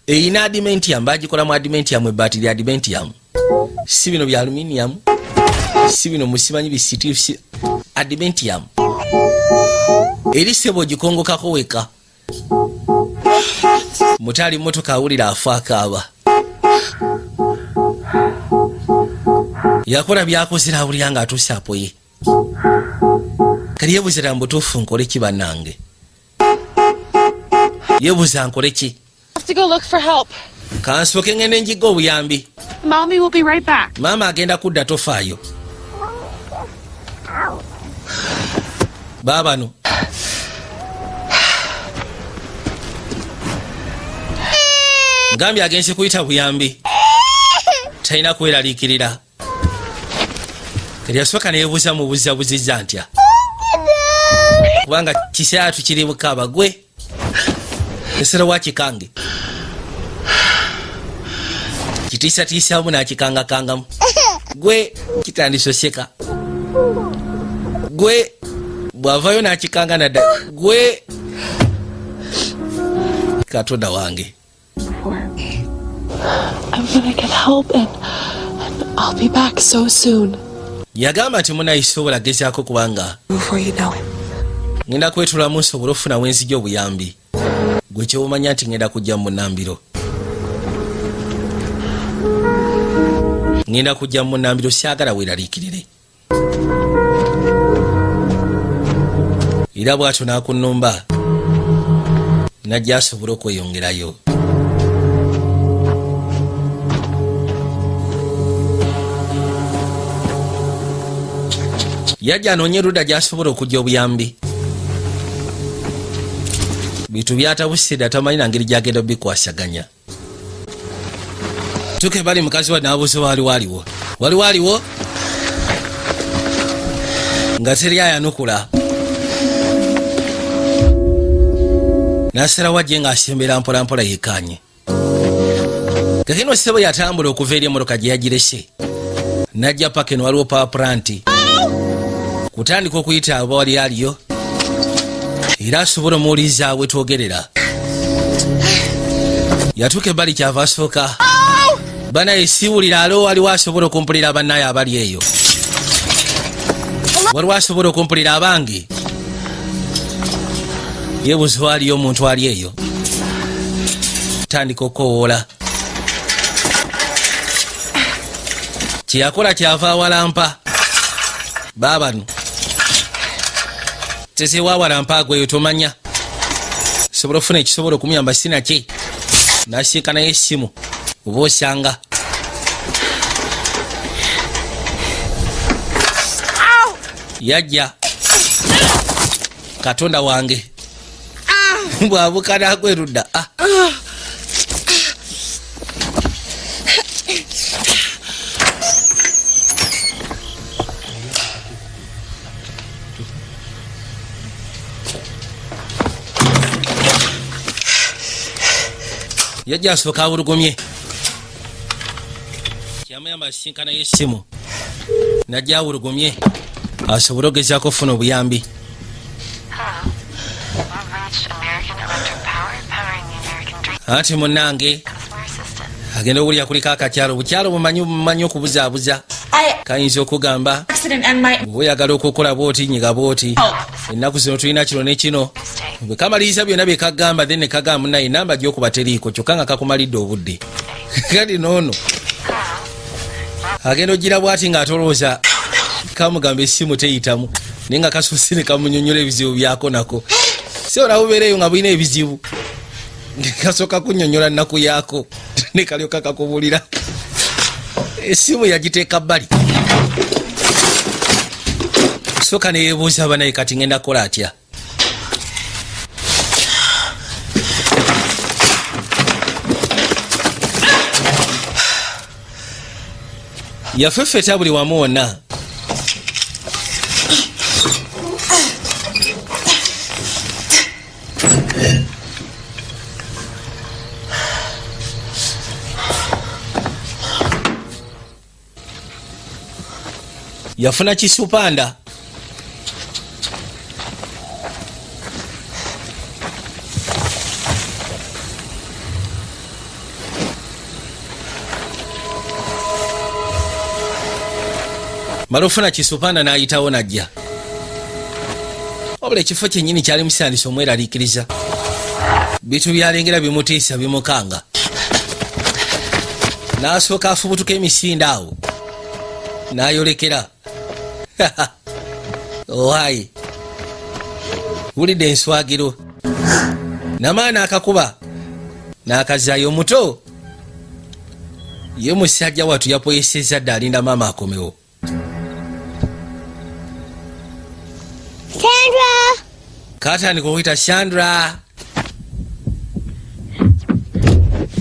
eyina adimentium bagikolamu adimentium ebaati lya adimentium si bino bya aluminium si bino musimanyi bisitifu adimentium eri sebo gikongokako weka mutali mmotoka awulira afa akaaba yakola byakozera awulira nga atuuse apoye kali yebuzira mbutuufu nkole ki bannange yebuza nkole ki kansooke ngende njiga obuyambi Mommy will be right back. maama agenda kudda tofaayo baabano ngambye agenze kuyita buyambi talina kweraliikirira kali yasooka neyebuuza mu buzabuzizza ntya kubanga kiseera tukiri bukaaba gwe esero wa kikange kitiisatiisaamu n'akikangakangamu gwe kitandisoseka gwe bw'avayo n'akikanga nadda gwe katonda wange I'm gonna get help and I'll be back so soon. yagamba nti munayisobola gezaako kubanga Before you know it. ngenda kwetulamu nsobole okufuna wenzija obuyambi gwe kyewumanya nti ngenda kujja mu Nambiro ngenda kujja mu Nambiro syagala weeraliikirire era bw'atyo n'akunnumba najja asobole okweyongerayo yajja anoonye erudda gy'asobola okujja obuyambi bintu byatabusidde atamanyi na ngeri gyagenda bikwasaganya tuke bali mukazi wa n'abuuza waliwo nga teri ayanukula n'asalawo ajje ng'asembera mpolampola yeekanye kakino ssebo yatambula okuva eri emmotoka gye yagirese najja paka eno waliwo power plant kutandika okuyita aba wali aliyo era asobola omuwuliriza wetwogerera yatuuka ebbali kyava asooka banaye siwulira aliwo waliwo asobola okumpulira bannaye abali eyo waliwo asobola okumpulira abange yebuza waliyo omuntu ali eyo tandika okowoola kyeyakola kyava awalampa baabano tesewawalampa agweyo tomanya sobola okufuna ekisobola okumuyamba sinaki nasiika naye essimu oba osanga yajja katonda wange bwabuka nagwerudda yajja asooka awulugumye kyamuyamba asinkana y'essimu najja awulugumye asobole ogezaako okufuna obuyambi anti munnange agenda owulira kuliko akakyalo bukyalo bumanyi okubuzaabuza kayinza okugamba accident and my bw'oyagala okukola bw'oti nyiga bw'oti ennaku zino tulina kino ne kino bwe kamaliriza byonna bye kagamba then ne kagamba munaye namba gy'okuba teriiko kyokka nga kakumalidde obudde kati noono agenda ogira bw'ati ng'atolooza kamugamba essimu teyitamu naye nga kasusse ne kamunyonyola ebizibu byako nako si olaba ubeereyo nga bulina ebizibu kasooka kunyonyola nnaku yaako ne kalyoka kakubulira essimu yagiteeka bbali sooka neyebuuza banaye kati ngenda kukola atya yafeffeta buli wamu wonna yafuna kisupanda mala ofuna kisupanda n'ayitawo najja wabula ekifo kyennyini kyali musandisa omweraliikiriza bitu byalengera bimutiisa bimukanga n'asooka afubutuka emisinde awo n'ayolekera owaye wulidde enswagiro namaana akakuba n'akazaayo muto ye musajja watu yapoyeseza dde alinda maama akomewo Sandra! katandika okuyita Sandra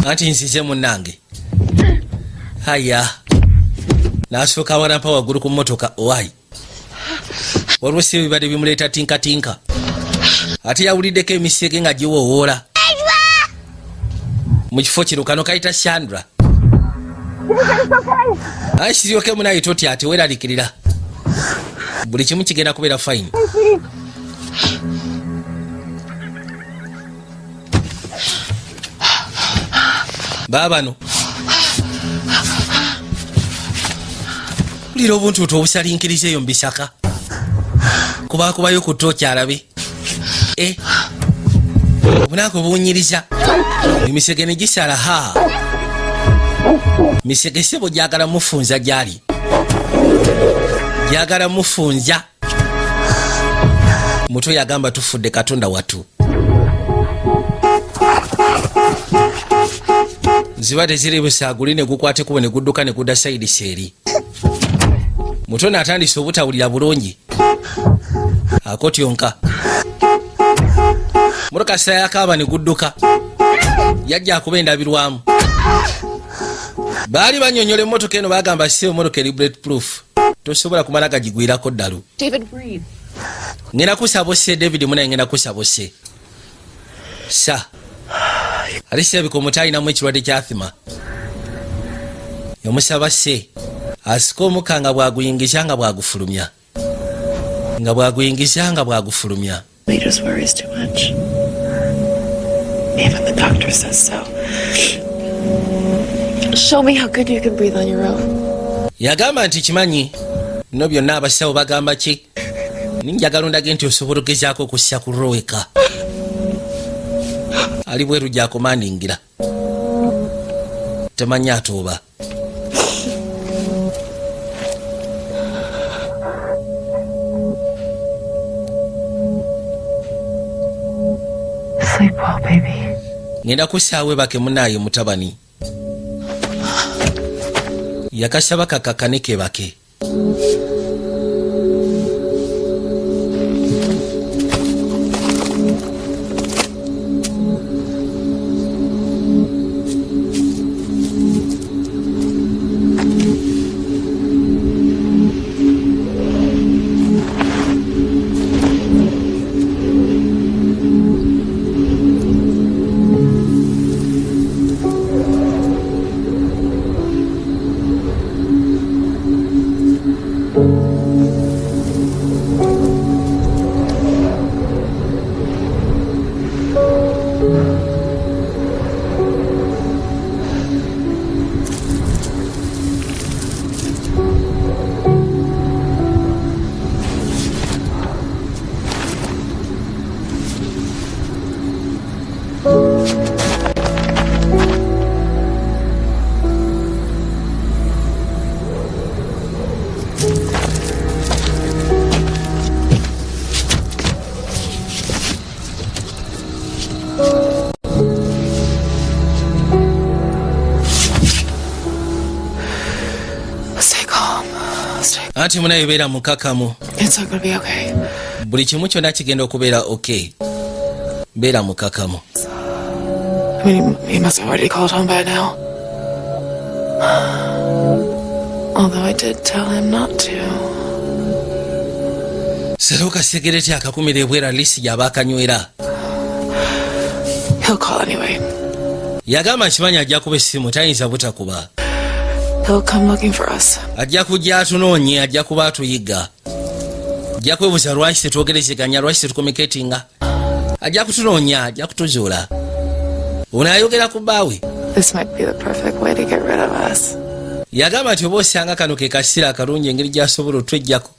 anti nsize munnange haya n'asooka awalampa waggulu ku mmotoka owayi waliwo si ebibadde bimuleeta tinkatinka ate yawuliddeko emisege nga giwoowoola mu kifo kino kano kayita Sandra ayi kiryoke munaye totya ate weeralikirira buli kimu kigenda kubeera fine baabano ulira obuntuutu obusalinkiriza eyo mubisaka kubakubayo ku tooki alabe obunaako buwunyiriza emisege ne gisala ha misege sebo gyagala mufunza gyali gyagala mufunza muto yagamba tufudde katonda watu ziba teziri busaaguli ne gukwate kubo ne gudduka ne gudda sayidi seeri muto n'atandisa obutawulira bulungi akotyonka motoka sayakaaba ne gudduka yajja akuba endabirwamu baali banyonyola emmotoka eno bagamba si emmotoka eri bulletproof tosobola kumala gagigwirako ddalu ngenda kusabose David munaye ngenda kusabose sa alisirabika omuti alinamu ekirwadde kya athima yamusaba se asika omuka nga bwaguyingiza nga bwagufulumya nga bwaguyingiza nga bwagufulumya yagamba nti kimanyi no byonna abasawo bagamba ki ninjagala ondage nti osobola ogezaako okussa ku roweka ali bweru gyakomandingira temanyi atooba ngenda kusaawe bake munaaye mutabani yakasaba kakakane kebake anti munaye beera mukakamu. It's all gonna be okay. Buli kimu kyonna kigenda okubeera okay. Beera mukakamu. I mean, he must have already called home by now. Although I did tell him not to. Seruka sigareti akakumira ebwera lisi gy'aba akanywera. He'll call anyway. Yagamba nkimanyi ajja kuba essimu tayinza butakuba. He'll come looking for us. Ajja kujja atunoonye, ajja kuba atuyiga. Ajja kwebuuza lwaki tetwogerezeganya, lwaki tetukomiketinga. Ajja kutunoonya, ajja kutuzuula. Unaayogera ku bbaawe. This might be the perfect way to get rid of us. Yagamba nti oba osanga kano ke kaseera akalungi engeri gy'asobola otwejjako.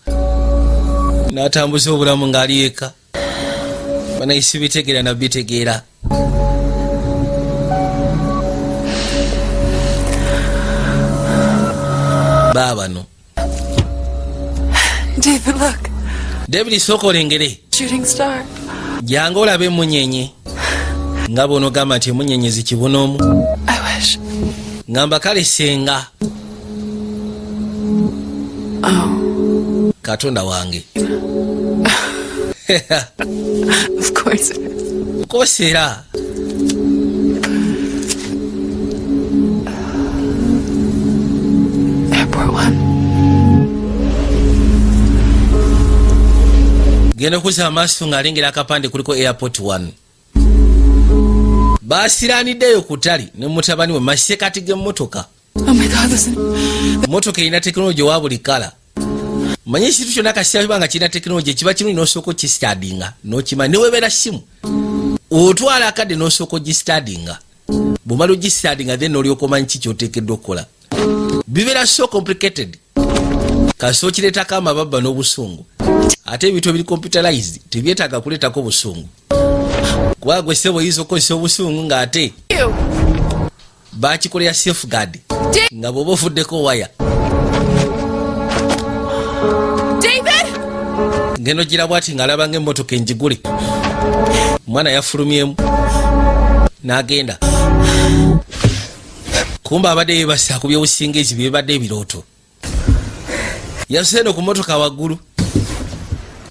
N'atambuza obulamu ng'ali eka. Banayisi bitegeera na bitegeera. Baabano. David, look. David sooka olengere. Shooting star. Janga olabe emunyenye. Nga bono gamba nti emunyenye zikibonoomu. I wish. Ngamba kale senga. Oh. Katonda wange. Of course it is. Kosera. Airport 1. Genda okuza amaaso ng'alengera akapande kuliko Airport 1. Baasiraaniddeyo ku ttale ne mutabani we masekati g'emmotoka. Oh my God, listen. Mmotoka erina tekinologi owa buli kala. Manyi ekintu kyonna kaseera kiba nga kirina tekinologi kiba kirungi n'osooka okistadinga n'okimanya ne weebeera simu. Otwala akadde n'osooka ogistadinga. Bw'omala ogistadinga then n'olyoka omanyi ki ky'oteekeddwa okukola. Bibeera so complicated. Kasi okireetako amababba n'obusungu. Ate ebintu ebiri computerized tebyetaaga kuleetako busungu. Kuba gwe ssebo oyinza okukozesa obusungu ng'ate baakikolera safeguard nga bw'oba ofuddeko waya. David! Ngeno gira bw'ati ng'alaba ng'emmotoka enjigule. Omwana yafulumyemu n'agenda. Kumba abadde yeebase akubye obusingizi bye bibadde ebirooto. Yasenda ku mmotoka waggulu.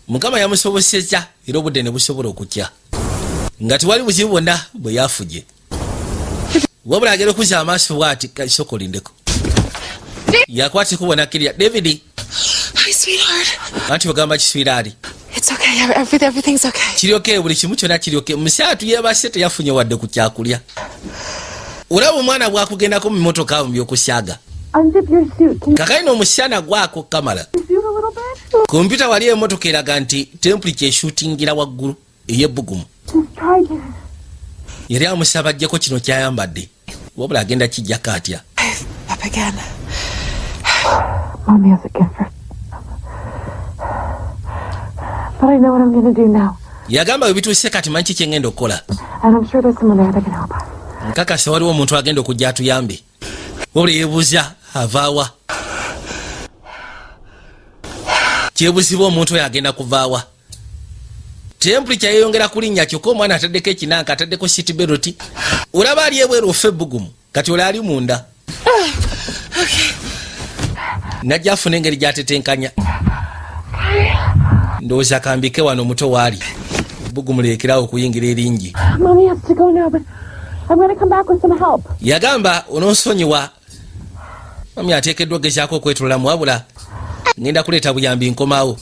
Mukama yamusobosezza era obudde ne busobola okukya. Nga tewali buzibu bwonna bwe yafuje. Wabula agera okuza amaaso bw'ati kasoko lindeko. Yakwate kubona kirya David. Hi, sweetheart. Anti ogamba kiswiraali. It's okay. Everything's okay. Kiri okay, buli kimu kyonna kiri okay. Musaatu yeebase teyafunye wadde ku kyakulya. Olaba omwana bw'akugendako mu mmotoka awo mu by'okusyaga. Unzip your suit. Kakali n'omusyana gwako Kamala. Kompyuta wali emmotoka eraga nti temperature eshootingira waggulu ey'ebbugumu. Yali amusaba ajjeko kino kyayambadde. Wabula agenda kijjako atya. Up again. Mommy has a gift for... But I know what I'm going to do now. Yagamba bwe bituuse kati manyi ki kye ngenda okukola. And I'm sure there's someone there that can help us. Nkakasa waliwo omuntu agenda okujja atuyambe. Wabula yeebuuza avaawa. Kyebuziba omuntu oyo agenda kuvaawa. Temperature yeyongera kulinnya kyokka omwana ataddeko ekinanka ataddeko seat belt. Olaba ali ebweru ofa ebbugumu kati oli ali munda. Najja afuna engeri gy'atetenkanya. Ndowooza kambike wano muto waali. Ebbugumu leekerawo okuyingira eringi. Mommy has to go now, but I'm going to come back with some help. Yagamba ononsonyiwa. Mami ateekeddwa ogezaako okwetololamu wabula ngenda kuleeta buyambi nkomaawo.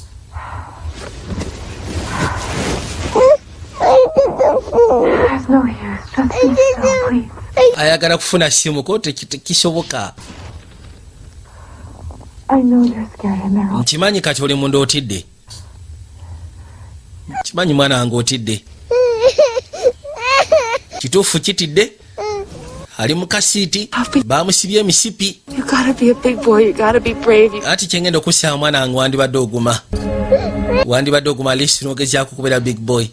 There's no use. Just be still, please. Ayagala kufuna simu ko tekisoboka. I know you're scared and they're all... Nkimanyi kati oli munda otidde. Kimanyi mwana wange otidde. Kituufu kitidde. Ali mu kasiiti. Baamusibye emisipi. You gotta be a big boy. You gotta be brave. Ati kyengenda okussaamu mwana wange wandibadde oguma. Wandibadde oguma lisi n'ogezaako okubeera big boy.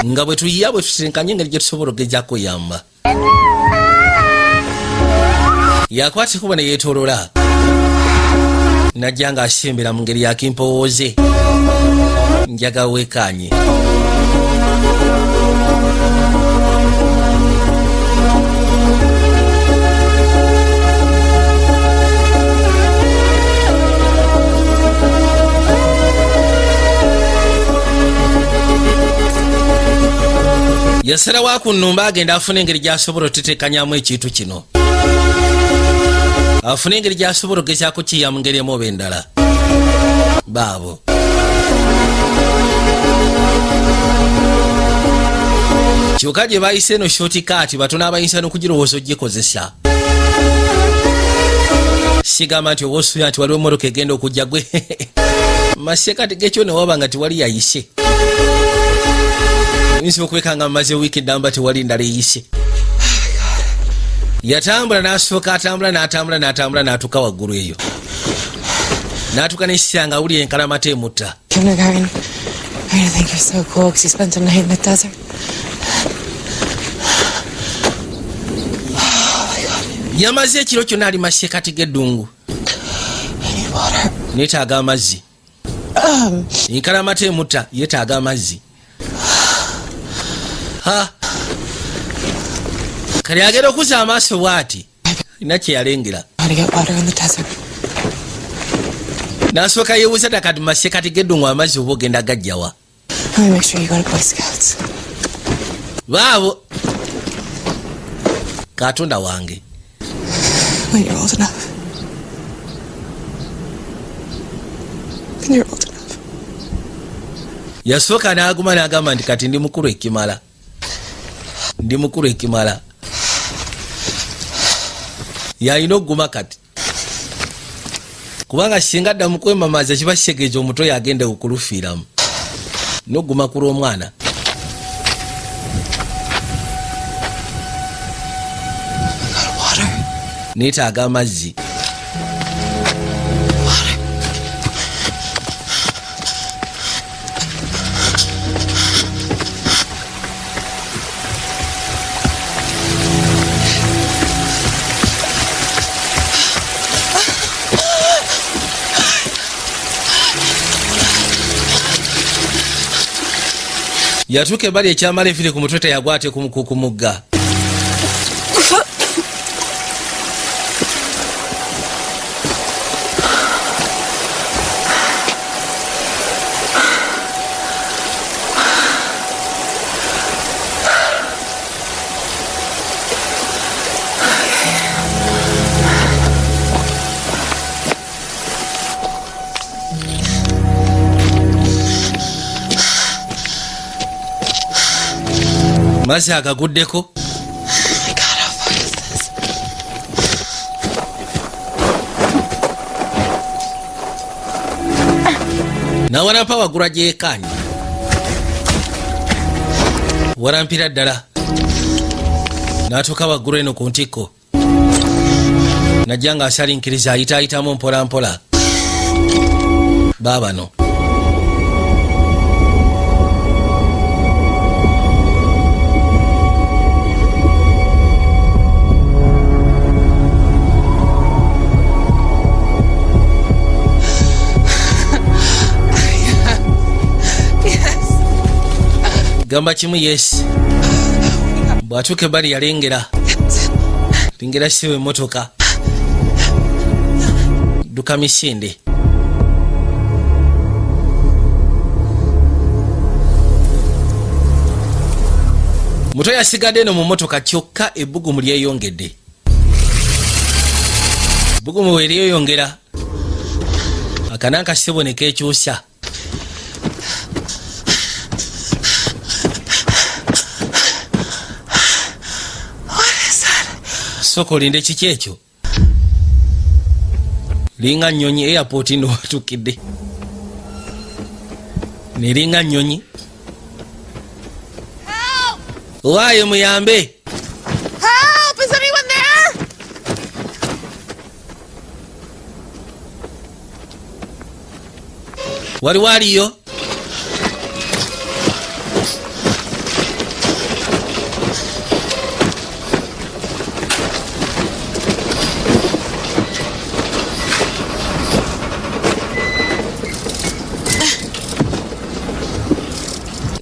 Nga bwe tuyiya bwe tutenkanye engeri gye tusobola ogezaako oyamba. Yakwate kuba ne yeetoolola. Najja ng'asembera mu ngeri yakimpowooze. Njaga weekaanye. yasalawo ku nnumba agenda afuna engeri gy'asobola oteteekanyamu ekintu kino, afuna engeri gy'asobola ogezaako kiya mu ngeri emu oba endala. Baabo kyokka gye bayise eno shortcut batono abayinza n'okugirowooza ogikozesa. Sigamba nti oba osuubira nti waliwo emmotoka egenda okujja gwe masekati gekyo ne waba nga tewali yayise. Oyinza okwekanga mumaze wiiki namba tewali ndala eyise. Yatambula n'asooka atambula n'atambula n'atuuka waggulu eyo. N'atuuka n'ekisira nga awulira enkalamata emutta. Kindergarten. I really think you're so cool because you spent a night in the desert. Yamaze ekiro kyonna ali masekati g'eddungu. Neetaaga amazzi. Enkalamata emutta yeetaaga amazzi. Kale agenda okuza amaaso bw'ati alina kye yalengera. N'asooka yeebuuza takati masekati g'eddungu amazzi oba ogenda gajjawa. Baabo Katonda wange. When you're old enough. When you're old enough. Yasooka n'aguma n'agamba nti kati ndi mukulu ekimala. Ndi mukulu ekimala. Yalina okuguma kati. Kubanga singa addamu kwemamaza kiba kitegeeza omuto yagenda okulufiiramu. N'okuguma ku lw'omwana. Neetaaga amazzi. Yatuuka ebbali ekyamala efire ku mutwe teyagwate ku mugga. Mazzi agaguddeko. Nawarampa waggula gyekaanye. Warampira ddala. N'atuuka waggulu eno ku ntikko. Najja nga asalinkiriza ayitaayitamu mpola mpola. Baabano. Gamba kimu yes. Bw'atuuka ebbali yalengera. Lengera siwe emmotoka. Dduka misinde. Muto yasigadde eno mu mmotoka kyokka ebbugumu lyeyongedde. Ebbugumu we lyeyongera. Akananka ssebo ne keekyusa. Soko olinde kiki ekyo? Linga nnyonyi airport ndo watukidde. Ne linga nnyonyi. Waaye muyambe. Help! Is anyone there? Waliwo aliyo?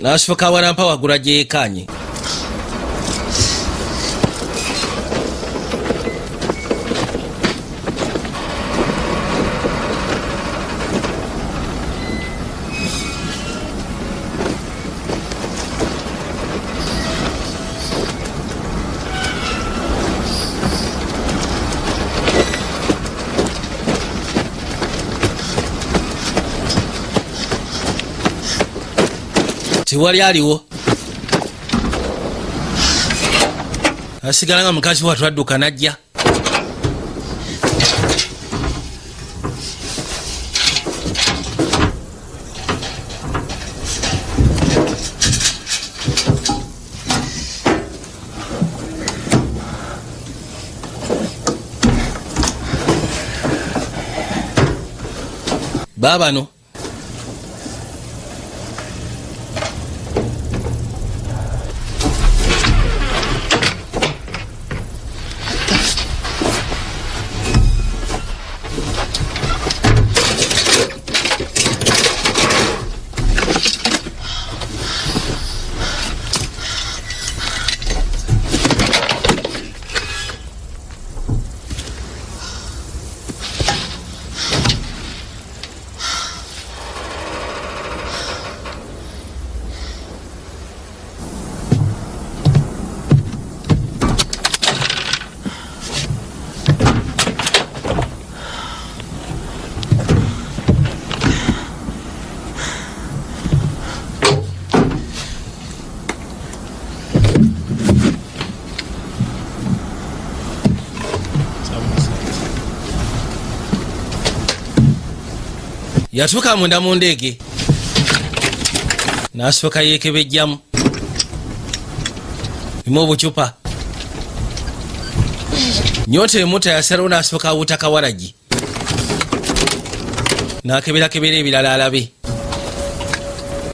N'asooka Warampa waggula gyekaanye. siwali aliwo asigala nga mukazi watu adduka najja. Babano yatuuka munda mu ndeege n'asooka yeekebejjamu imu obucupa nyota emuta yasalawo n'asooka awuta kawalagi n'akeberakebera ebirala alabe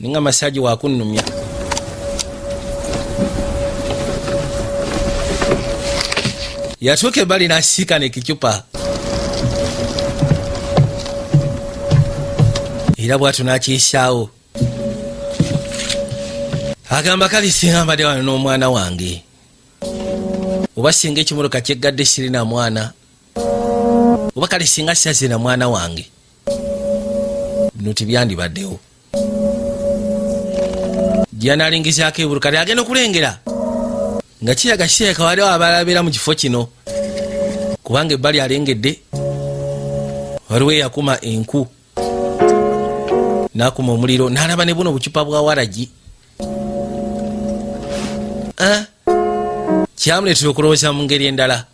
ninga masaji wakunnumya. Yatuuka ebbali n'asiikana ekicupa era bwatu n'akiisaawo agamba kale singa mbadde wano n'omwana wange oba singa ekimotoka kyeggadde sirina mwana oba kale singa saze na mwana wange bino tibyandibaddewo. Gyanalingizaako ebulu kale agenda okulengera nga kiraga kireka waliwo abalabira mu kifo kino kubanga ebbali alengedde waliwo eyakuma enku n'akuma omuliro n'alaba ne buno obucupa bwa waragi. Kyamuleetera okulowooza mu ngeri endala.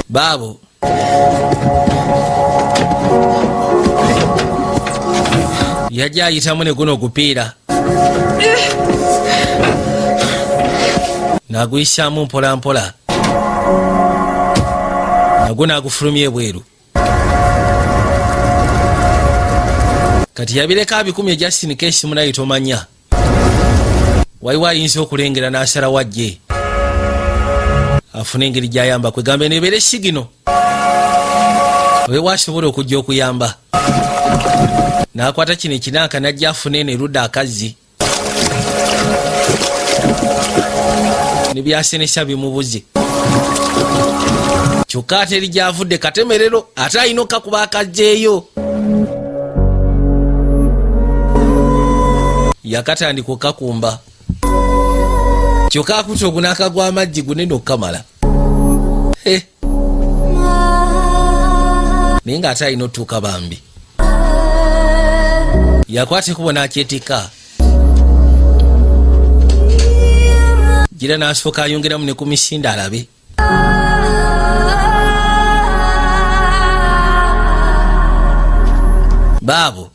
Baabo yajja ayitamu ne guno ogupiira n'aguyisaamu mpola mpola nagwo n'agufulumya ebweru. Kati yabireka abikumi Justin Case munayi tomanya waliwo ayinza okulengera n'asala wajje afune engeri gy'ayamba kwegambe nebeera essigino obe wasobola okujja okuyamba n'akwata kino ekinanka najja afune nerudda akazzi nebyasenesa bimubuze kyokka ate eri gy'avudde katemerero ate alina okakuba akajjeeyo. Yakatandika okakumba kyokka akuta ogunaaka gw'amaggi gunene okukamala naye ng'ate alina otuuka bambi. Yakwata ekubo n'akyetika gira n'asooka ayongeramu ne ku misinde alabe. Baabo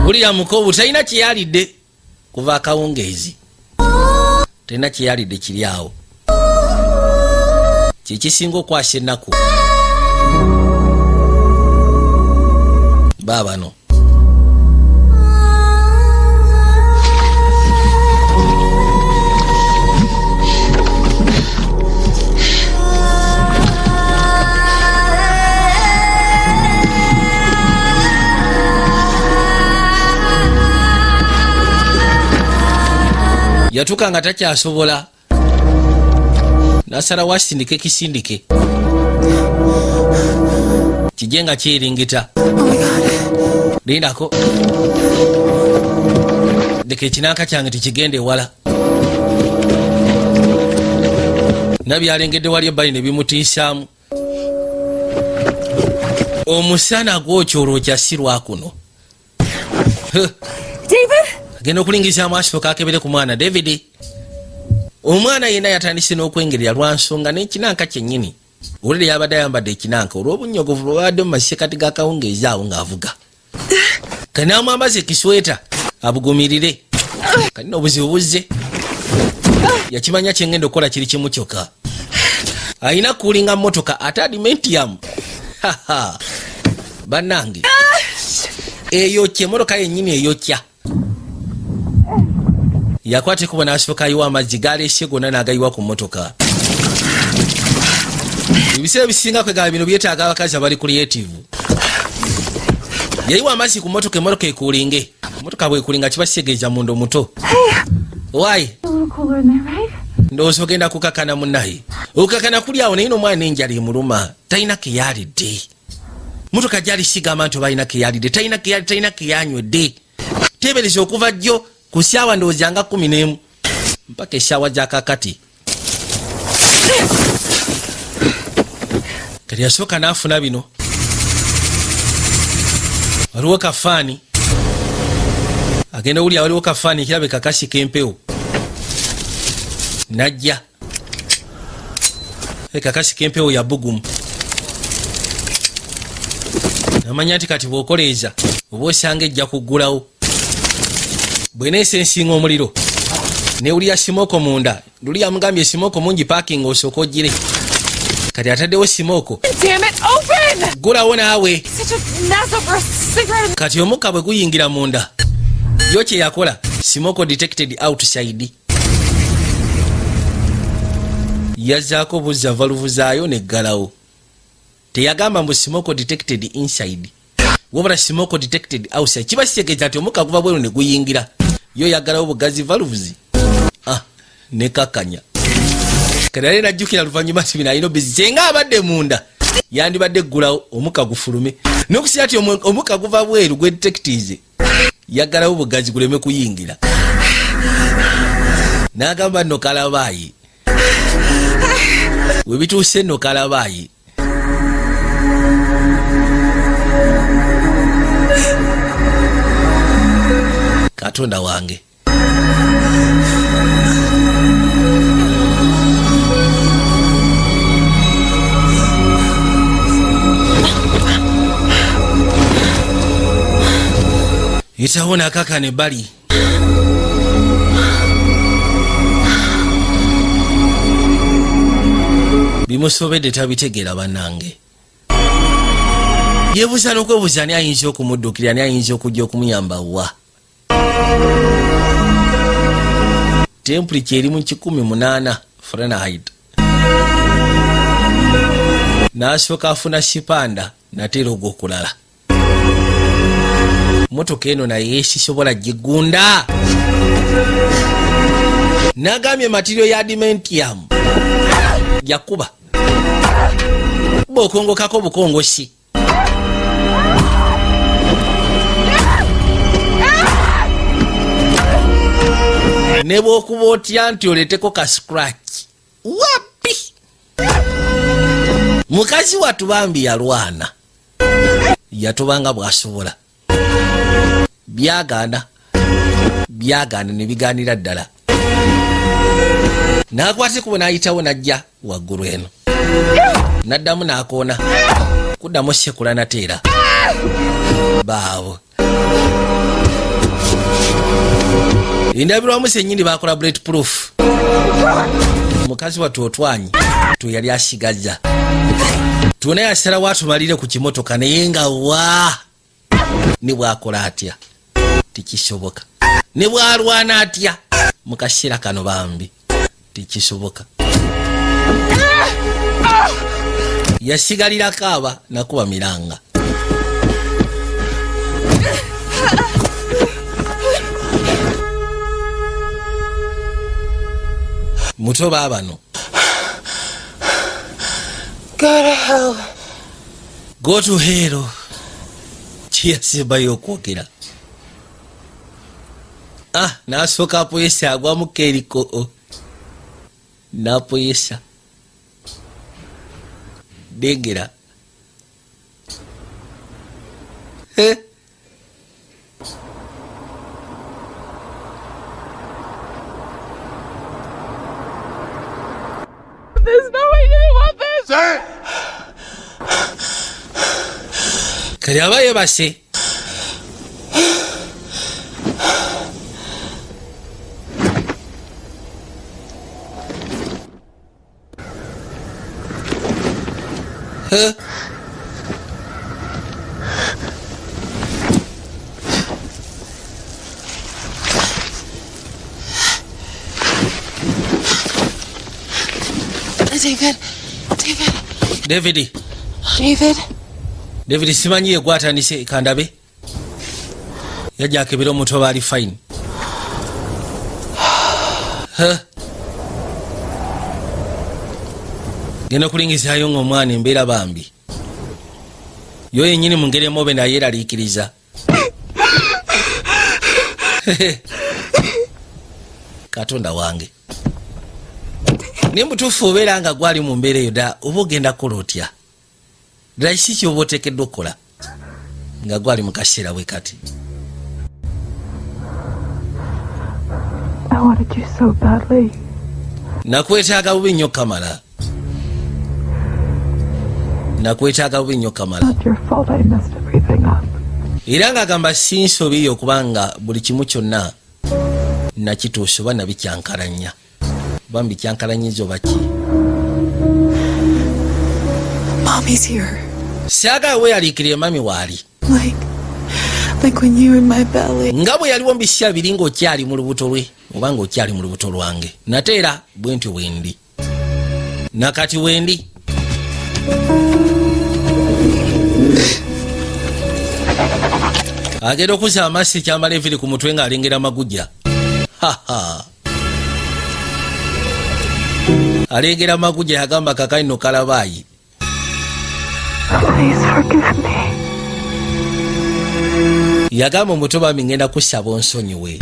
bulira mukobu talina kyeyalidde kuva akawungeezi, talina kyeyalidde kiri awo kyekisinga okwasa ennaku. Baabano yatuuka nga takyasobola n'asalawo asindike ekisindike kijje nga kyeringita. Lindako leka ekinanka kyange tikigende ewala. Nabyalengedde wali ebbali ne bimutiisaamu. Omusana gw'okyolokya si lwakuno. David? Agenda okulingiza amaaso kakebere ku mwana. David, omwana yenna yatandise n'okwengerera lwa nsonga n'ekinanka kyennyini. Olere yabadde ayambadde ekinanka olw'obunnyogovu bwe babadde mu masekati g'akawungeezi awo ng'avuga. Kanaamwambaza ekisweta abugumirire. Kalina obuzibu buzze. Yakimanya kyengenda okukola kiri kimu kyokka. Alina kuulinga mmotoka ate adimentiamu. Bannange. Eyokya emmotoka yennyini eyokya. Yakwata ekubo n'asooka ayiwa amazzi galeese gonna n'agayiwa ku mmotoka. Ebiseera ebisinga kwegala bino byetaaga abakazi abali creative. Yayiwa amazzi ku mmotoka, emmotoka ekuulinge. Mmotoka bwekuulinga kiba kitegeeza mundo muto. Why? Ndowooza ogenda kukakana munnaye. Okukakana kuli awo naye n'omwana n'enjala emuluma. Talina ke yalidde. Mmotoka gyali sigamba nti oba alina ke yalidde. Talina ke yanywedde. Teebereza okuva jjo ku ssaawa ndowooza nga 11 mpaka essaawa za kakati. Kati yasooka n'afuna bino. Waliwo kafaani. Agenda wulya waliwo kafaani ekirabe kakasi k'empewo. Najja. Kakasi k'empewo ya bugumu. Namanya nti kati bw'okoleeza oba osanga ejja kuggulawo. Bw'eneesa ensinga omuliro. Newulira simoko munda. Luli yamugambye simoko mungi parking osooka ogire. Kati ataddewo simoko. Damn it, open! Gulawo naawe. Such a massive for a cigarette. Kati omukka bwe guyingira munda. Yo kye yakola. Simoko detected outside. Yazzaako buzza valuvu zaayo neggalawo. Teyagamba mbu simoko detected inside. Wabula simoko detected outside. Kiba kitegeeza nti omukka guva bweru ne guyingira. Yo yaggalawo bugazi valuvuzi. Nekakanya. Kadale najjukira luvannyuma nti bino alina bizi. Senga abadde munda yandibadde eggulawo omukka gufulume. N'okusiba nti omukka guva bweru gwe detectize. Yaggalawo bugazi guleme kuyingira. N'agamba nno kalabaayi. We bituuse nno kalabaayi. Katonda wange. Yitawo n'akakana ebbali. Bimusobedde tabitegeera bannange. Yeebuuza n'okwebuuza ani ayinza okumuddukira, ani ayinza okujja okumuyamba wa. Temperature eri mu 18 Fahrenheit. N'asooka afuna sipanda nateera ogw'okulala. Motoka eno naye sisobola gigunda. N'agambye matirio ya dimentium yakuba. Bw'okongokako bukongosi. Ne bw'okuba otya nti oleeteko ka scratch. Wapi? Mukazi wattu bambi yalwana. Yatobanga bw'asobola. Byagaana ne bigaanira ddala. N'akwata ekubo n'ayitawo n'ajja waggulu eno. N'addamu n'akoona. Kuddamu sekula nateera. Baabo. Endabirwamu sennyini baakola bullet proof. Mukazi wattu otwanyi tuyali asigaza. Tuona yasalawo atumalire ku kimotoka naye nga wa ne bw'akola atya tikisoboka. Ne bw'alwana atya mu kaseera kano bambi tikisoboka. Yasigalira kaaba nakuba miranga. Muto baabano. Go to hell. Go to hell. Kiyasembayo okwogera. N'asooka apoyesa agwamuko eriko n'apoyesa dengera There's no way you didn't want this! Sir! kali aba yebase David simanyi yegwatandise kandabe yajja akebera omuntu oba ali fine genda kulingizayo ng'omwana embeera bambi yo yennyini mu ngeri emu obe naye eraliikiriza katonda wange naye mutuufu obeera nga gwali mu mbeera eyo dda oba ogenda kukola otya ddala kiki kyoba oteekeddwa okukola nga gwali mu kaseera bwe kati nakwetaaga bubi nnyo kamala nakwetaaga bubi nnyo kamala era ng'agamba si nsobi yo kubanga buli kimu kyonna nakituusa oba nabikyankalanya oba mbikyankalanyiza oba ki Mommy's here. saagala weeyaliikirire mami waali Like when you were in my belly. nga bwe yaliwo mu biseera biri ng'okyali mu lubuto lwe oba ng'okyali mu lubuto lwange nate era bwe ntyo wendi nakati wendi agenda okuzza amasi ekyambala eviri ku mutwe ng'alengera magujja alengera magujja yagamba kakalino kalabaayi yagamba omuto bami ngenda kusaba onsonyiwe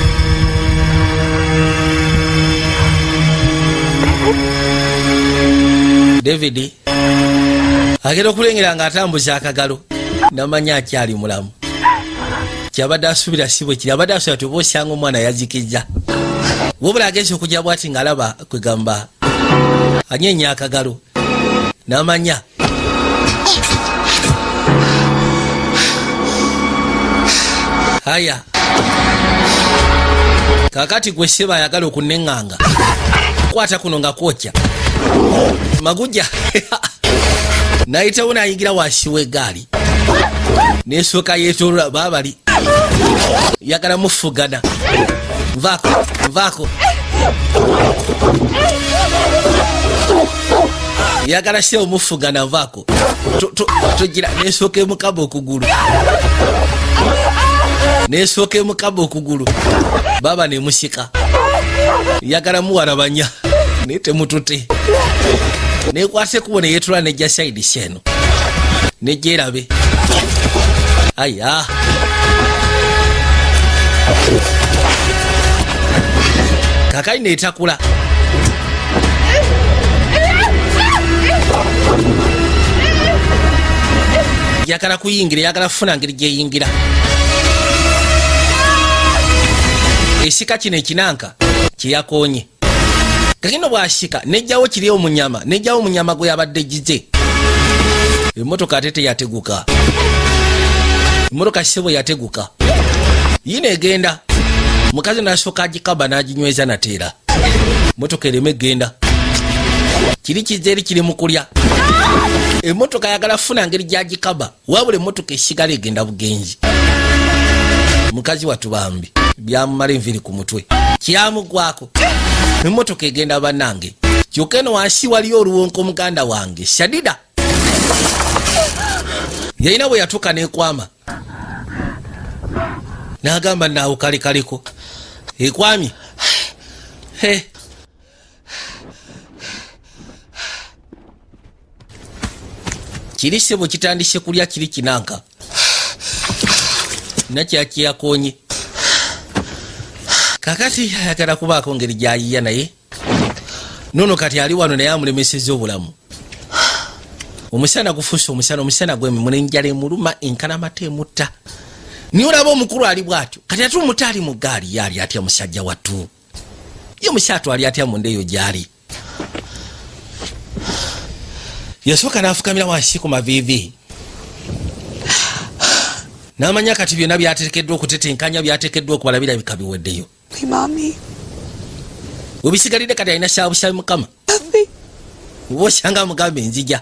David agenda okulengera ng'atambuza akagalo namanya akyali mulamu kyabadde asubira si bwe kiri abadde asubira tuba osanga omwana yazikizza wabula agenza okujja bwati ng'alaba kwegamba anyenya akagalo namanya haya kakati gwe seba ayagala okuneŋŋanga kwata kuno nga kwokya magujja nayitawo nayingira wansi w'eggaali nesooka yeetoolola baabali yagala mufugana nvaako yagala se omufugana nvaako togira nesooka emukaba okugulu baba nemusika yagala muwarabanya naye temutute nekwase kubona yeetula nejja saidi seno nejja erabe aya kakali neetakula yagala kuyingira yagala kufuna ngeri gyeyingira esika kino ekinanka kyeyakonye kakino bwasika nejjawo kiri omunyama nejjawo omunyama gwe yabadde gize emmotoka ate teyateguka emmotoka kisebwe yateguka yino egenda mukazi nasooka agikaba n'aginyweza nateera emmotoka ereme egenda kiri kize eri kiri mukulya emmotoka yagala funa ngeri gyagikaba wabula emmotoka esigala egenda bugenzi mukazi watubambi byamumala enviri ku mutwe kyamugwako emmotoka egenda bannange kyokka eno wansi waliyo oluwonko muganda wange Shadida yalina bwe yatuuka nekwama n'agamba naawe kalekaleko ekwamye kiri sebo kitandise kulya kiri kinanka nakyakyeyakonye kakati ayagala kubaako ngeri gyayiya naye nono kati ali wano naye amulemeseza obulamu. Omusana gufuuse omusana gwemimuna enjala emuluma enkalamata emutta. Niye olaba omukulu ali bw'atyo kati ate omuto ali mu gaali yaali atya musajja wattu ye musatu ali atya mu ndeeyo gyali. Yasooka n'afukamira wansi ku maviivi n'amanya kati byonna byateekeddwa okutetenkanya byateekeddwa okubala birabika biweddeyo. Obisigalidde kati alina saabusabi Mukama oba osanga mugambe nzija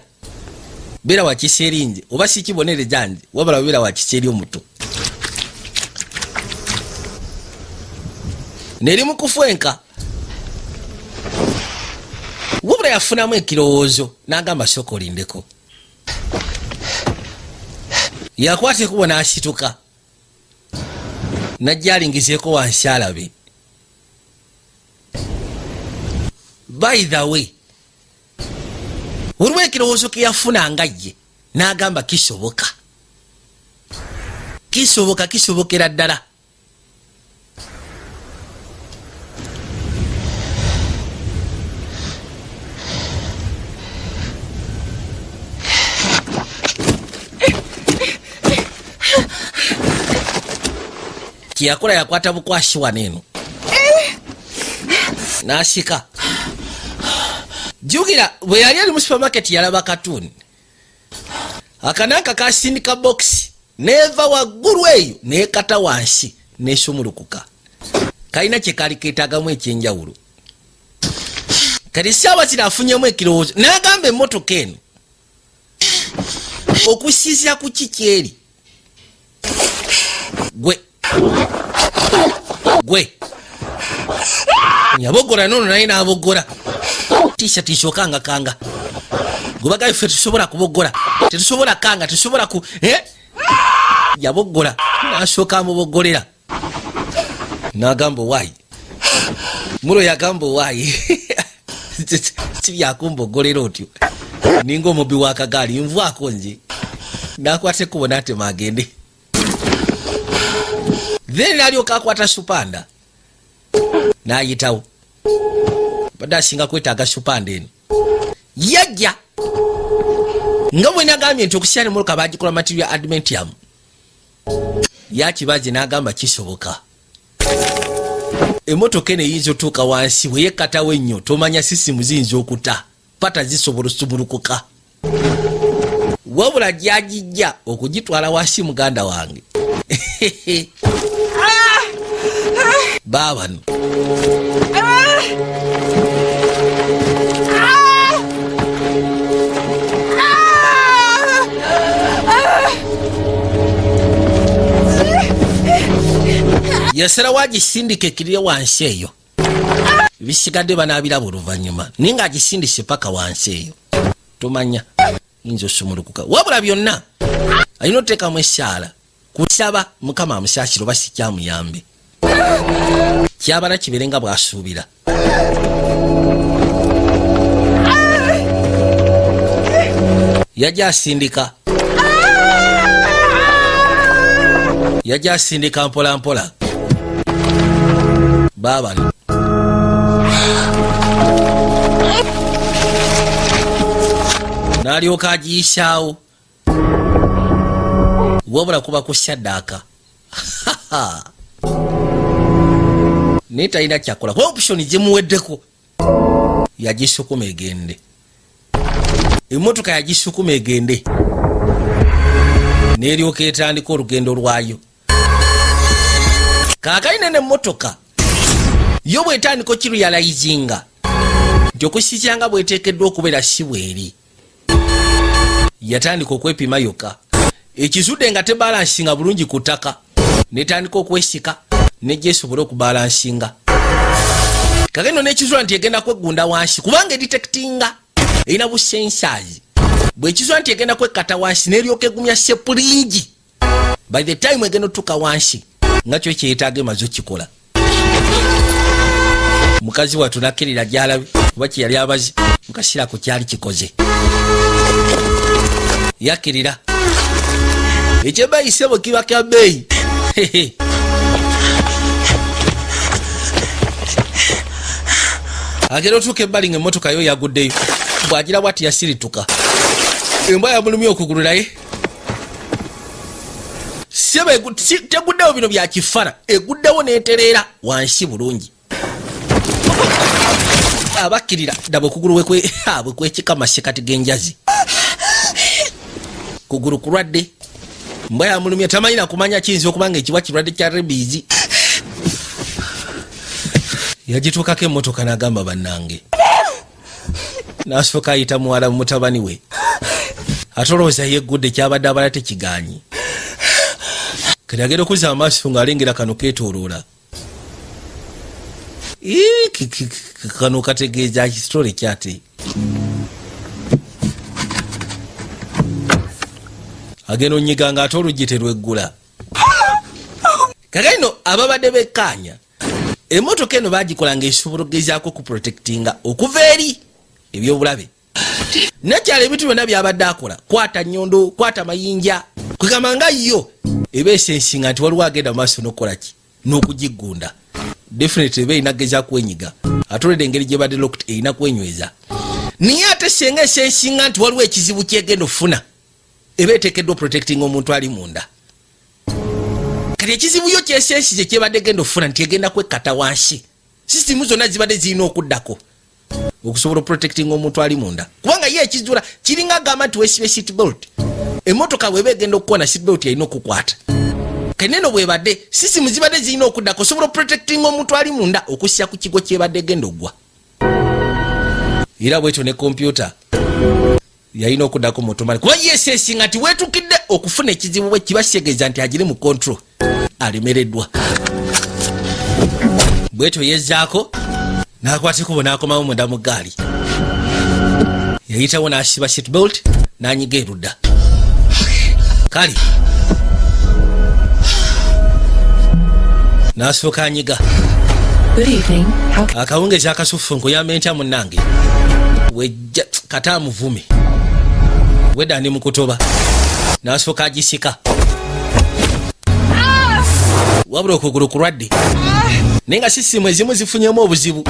beera wakiseeri nze oba sikibonereza nze wabala beera wakiseeri omuto. Neri mu kufwenka wabula yafunamu ekirowoozo n'agamba sooka olindeko. Yakwata ekubo n'asituka najja alingizeeko wansi alabe. By the way, olwo ekirowoozo ke yafuna nga ye n'agamba kisobokera ddala. Kiyakola yakwata bukwashi waneeno n'asika. Jukira bwe yali ali mu supermarket yalaba katuni akananka kasindika box neva waggulu eyo neekata wansi nesumulukuka kalina kye kali keetaagamu ekyenjawulo. Kati saaba kino afunyemu ekirowoozo n'agamba emmotoka eno okusiza ku kikyeri gwe yaboggora noono naye n'aboggora t-shirt ishokanga kanga gubaga ife tusobola kuboggora tetusobola kanga tusobola ku yaboggora n'asooka amuboggolera n'agamba waayi mulo yagamba waayi kibyakumboggolera otyo ninga omubbi w'akagaali nvaako nze n'akwata ekkubo n'atema agende. Then n'alyoka akwata supanda n'ayitawo badde asinga kwetaaga supanda eno yajja nga bwe nagambye nti okusyala emmotoka bagikola material admentium yakibaje n'agamba kisoboka. Emmotoka eno eyinza otuuka wansi bwe yekkatawo ennyo tomanya sisimu ziyinza okuta pata zisobola osumulukuka wabula gyagijja okugitwala wansi muganda wange baabano yasera wagisindika ekirire wansi eyo bisigadde banaabiraba oluvannyuma naye nga agisindise paka wansi eyo tomanya yinza osumulukuka wabula byonna alina oteekamu essaala kusaba Mukama amusaasira oba si kyamuyambe kyabala kibeere nga bw'asuubira. Yajja asindika mpola mpola baabano n'alyoka agiyisaawo wabula kuba kusaddaaka naye talina kyakola kuba oputioni gyemuweddeko yagisukuma egende. Emmotoka yagisukuma egende n'eryoka etandika olugendo lwayo. Kaakayina n'emmotoka yo bwetandika okiruyalayizinga nti okusikyanga bweteekeddwa okubeera si bweri yatandika okwepima yokka ekizudde nga tebalansinga bulungi ku ttaka netandika okwesika nejja esobole okubalansinga. Kageno n'ekizula nti egenda kweggunda wansi kubanga edetectinga erina busensaazi bw'ekizula nti egenda kwekkata wansi n'eryoka egumya sepulingi by the time egenda otuuka wansi nga kyo kyeyetaaga emaze okikola. Mukazi wattu nakkirira gy'alabe oba kye yali abazi mukasirako kyali kikoze yakkirira ekyebayisebo kiba kya bbeeyi agera otuuka ebbali ng'emmotoka yo yaguddeyo bw'agira bw'ati yasirituka embwa yamulumya okugulu naye teguddewo bino bya kifana eguddewo n'etereera wansi bulungi abakkirira daba okugulu bwe kwekikamase kati genjazi kugulu kulwadde mbwa yamulumya tamanyina kumanya kiyinza okubanga ekiwa kirwadde kya rebizi yagituukako emmotoka n'agamba bannange n'asooka ayita muwala mutabani we atolowooza yeggudde kyabadde abala tekiganyi kati agenda okuzza amaaso ng'alengera kano keetooloola kano kategeeza kisitole kyate agenda onyiga ng'ate oluggi terweggula kakaino ababadde bekkaanya emmotoka eno bagikola ng'esobola okugezaako kuprotectinga okuva eri ebyobulabe nakyala ebintu byonna byabadde akola kwata nnyondo kwata mayinja kwegamba nga yo eba esensinga nti waliwo agenda mu maaso n'okukolaki n'okugiggunda definitely eba erina kugeza kwenyiga atolera engeri gye badde locked erina kwenyweza naye ate senga esensinga nti waliwo ekizibu kyegenda ofuna eba eteekeddwa protecting omuntu ali munda kati ekizibu yo kyesensize kyebadde genda ofuna nti egenda kwekkata wansi sisitimu zonna zibadde zirina okuddako okusobola protecting omuntu ali munda kubanga ye ekizula kiringa agamba nti wesibe seatbelt emmotoka bweba egenda okukoona seatbelt yalina okukwata kati neno bwebadde sisitimu zibadde zirina okuddako osobola protecting omuntu ali munda okussya ku kigo kyebadde egenda oggwa era bwetyo ne kompyuta yalina okuddako mutomali kuba yesensinga nti weetukidde okufuna ekizibu bwe kibasegeeza nti agire mu control alemereddwa bwetyo yezzaako n'akwatekubo n'akomawo munda mu gaali yayitawo n'asiba seatbelt n'anyiga erudda kale n'asooka anyiga akawungezi akasuffu nkuyambe ntya munnange wejja kata amuvume wedda ndi mukutoba n'asooka agisika wabula okugulu kulwadde naye nga sisimu ezimu zifunyemu obuzibu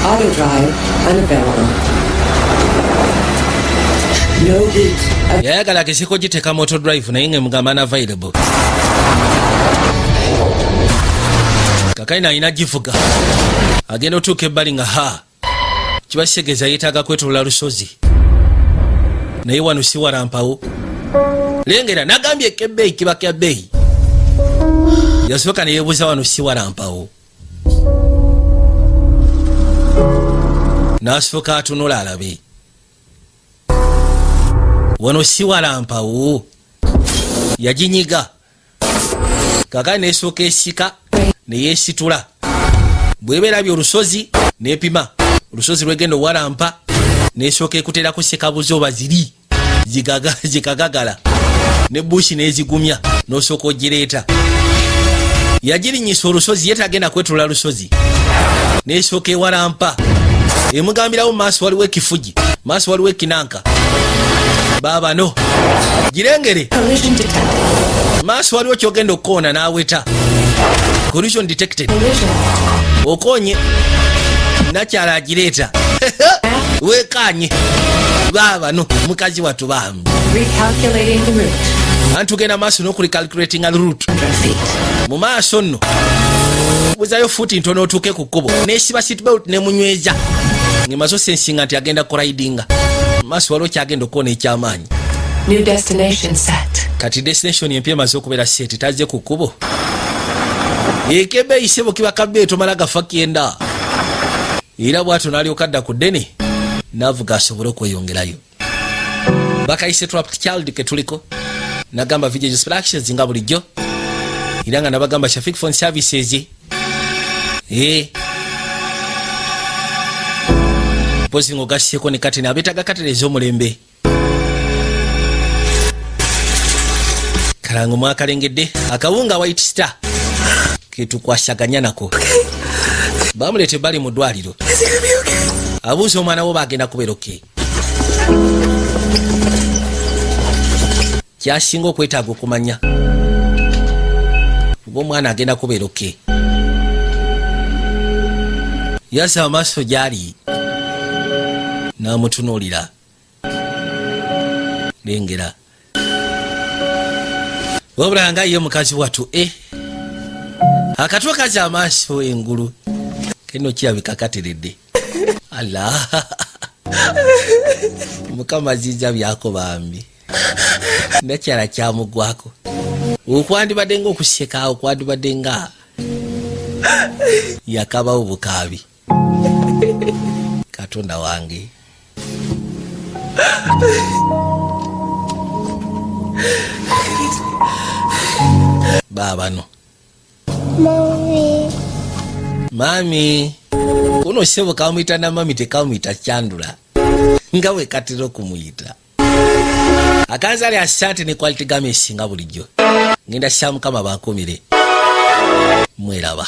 Auto drive unavailable. No boot. yayagala ageseko giteeka moto drive naye ngemugamba unavailable kakaina alina givuga agenda otuuka ebbali nga kibasegeeza yeetaaga kwetolola lusozi naye wano si walampawo lengera nagambye ekebbeeyi kiba kya bbeeyi yasooka neyeebuuza wano si walampawo n'asooka atunula alabe wano si walampawo yaginyiga kakali nesooka esika neyeesitula bwebeerabye olusozi nepima olusozi lwegenda owalampa nesooka ekuteerako sekabuzi oba ziri zikagagala ne bushi nezigumya nosooka ogireeta yagirinyisa olusozi yetagenda kwetula lusozi nesooka ewalampa emugambirawo maaso waliwo ekifugi maaso waliwo ekinanka babano girengere maaso waliwo kyogenda okukoona n'aweta collision detected okonye nakyala agireeta wekanye babano mukazi watu bambi antugenda maaso n'okurecalculating a route mu maaso nno buzayo futi ntono otuuke ku kkubo nesiba seatbelt nemunyweza ngemazo sensinga nti agenda kuraidinga maaso waliwo kyagenda okukoona ekyamaanyi New destination set. kati destination empya emaze okubeera set tazze ku kkubo ekebe isebo kiba kabbe tomala gafa kyenda era bw'ato n'alyoka adda ku ddene n'avuga asobole okweyongerayo bakayise trapped child ke tuliko nagamba video distractions nga bulijjo era nga nabagamba Shafik phone services pozi ng'ogasseko ne katene abeetaga katene ez'omulembe kalango mwakalengedde akawunga white star ketukwasaganya nako bamuleete bali mu ddwaliro abuuza omwana wo bagenda kuberoke kyasinga okwetaaga okumanya oba omwana agenda kuberoke yasa amaaso gyali n'amutunuulira lengera wabula nga ye mukazi watu akatwa kaza amaaso engulu keno kirabika kateredde ala mukama ziza byako bambi nakyala kyamugwako okwandibadde nga okuseka okwandibadde nga yakabawo bukaabi katonda wange babano mami kuno sebo kamuyita na mami tekamuyita kyandula nga we katera okumuyita akanzali asante ne quality game esinga bulijjo ngenda sha mukama bankomire mweraba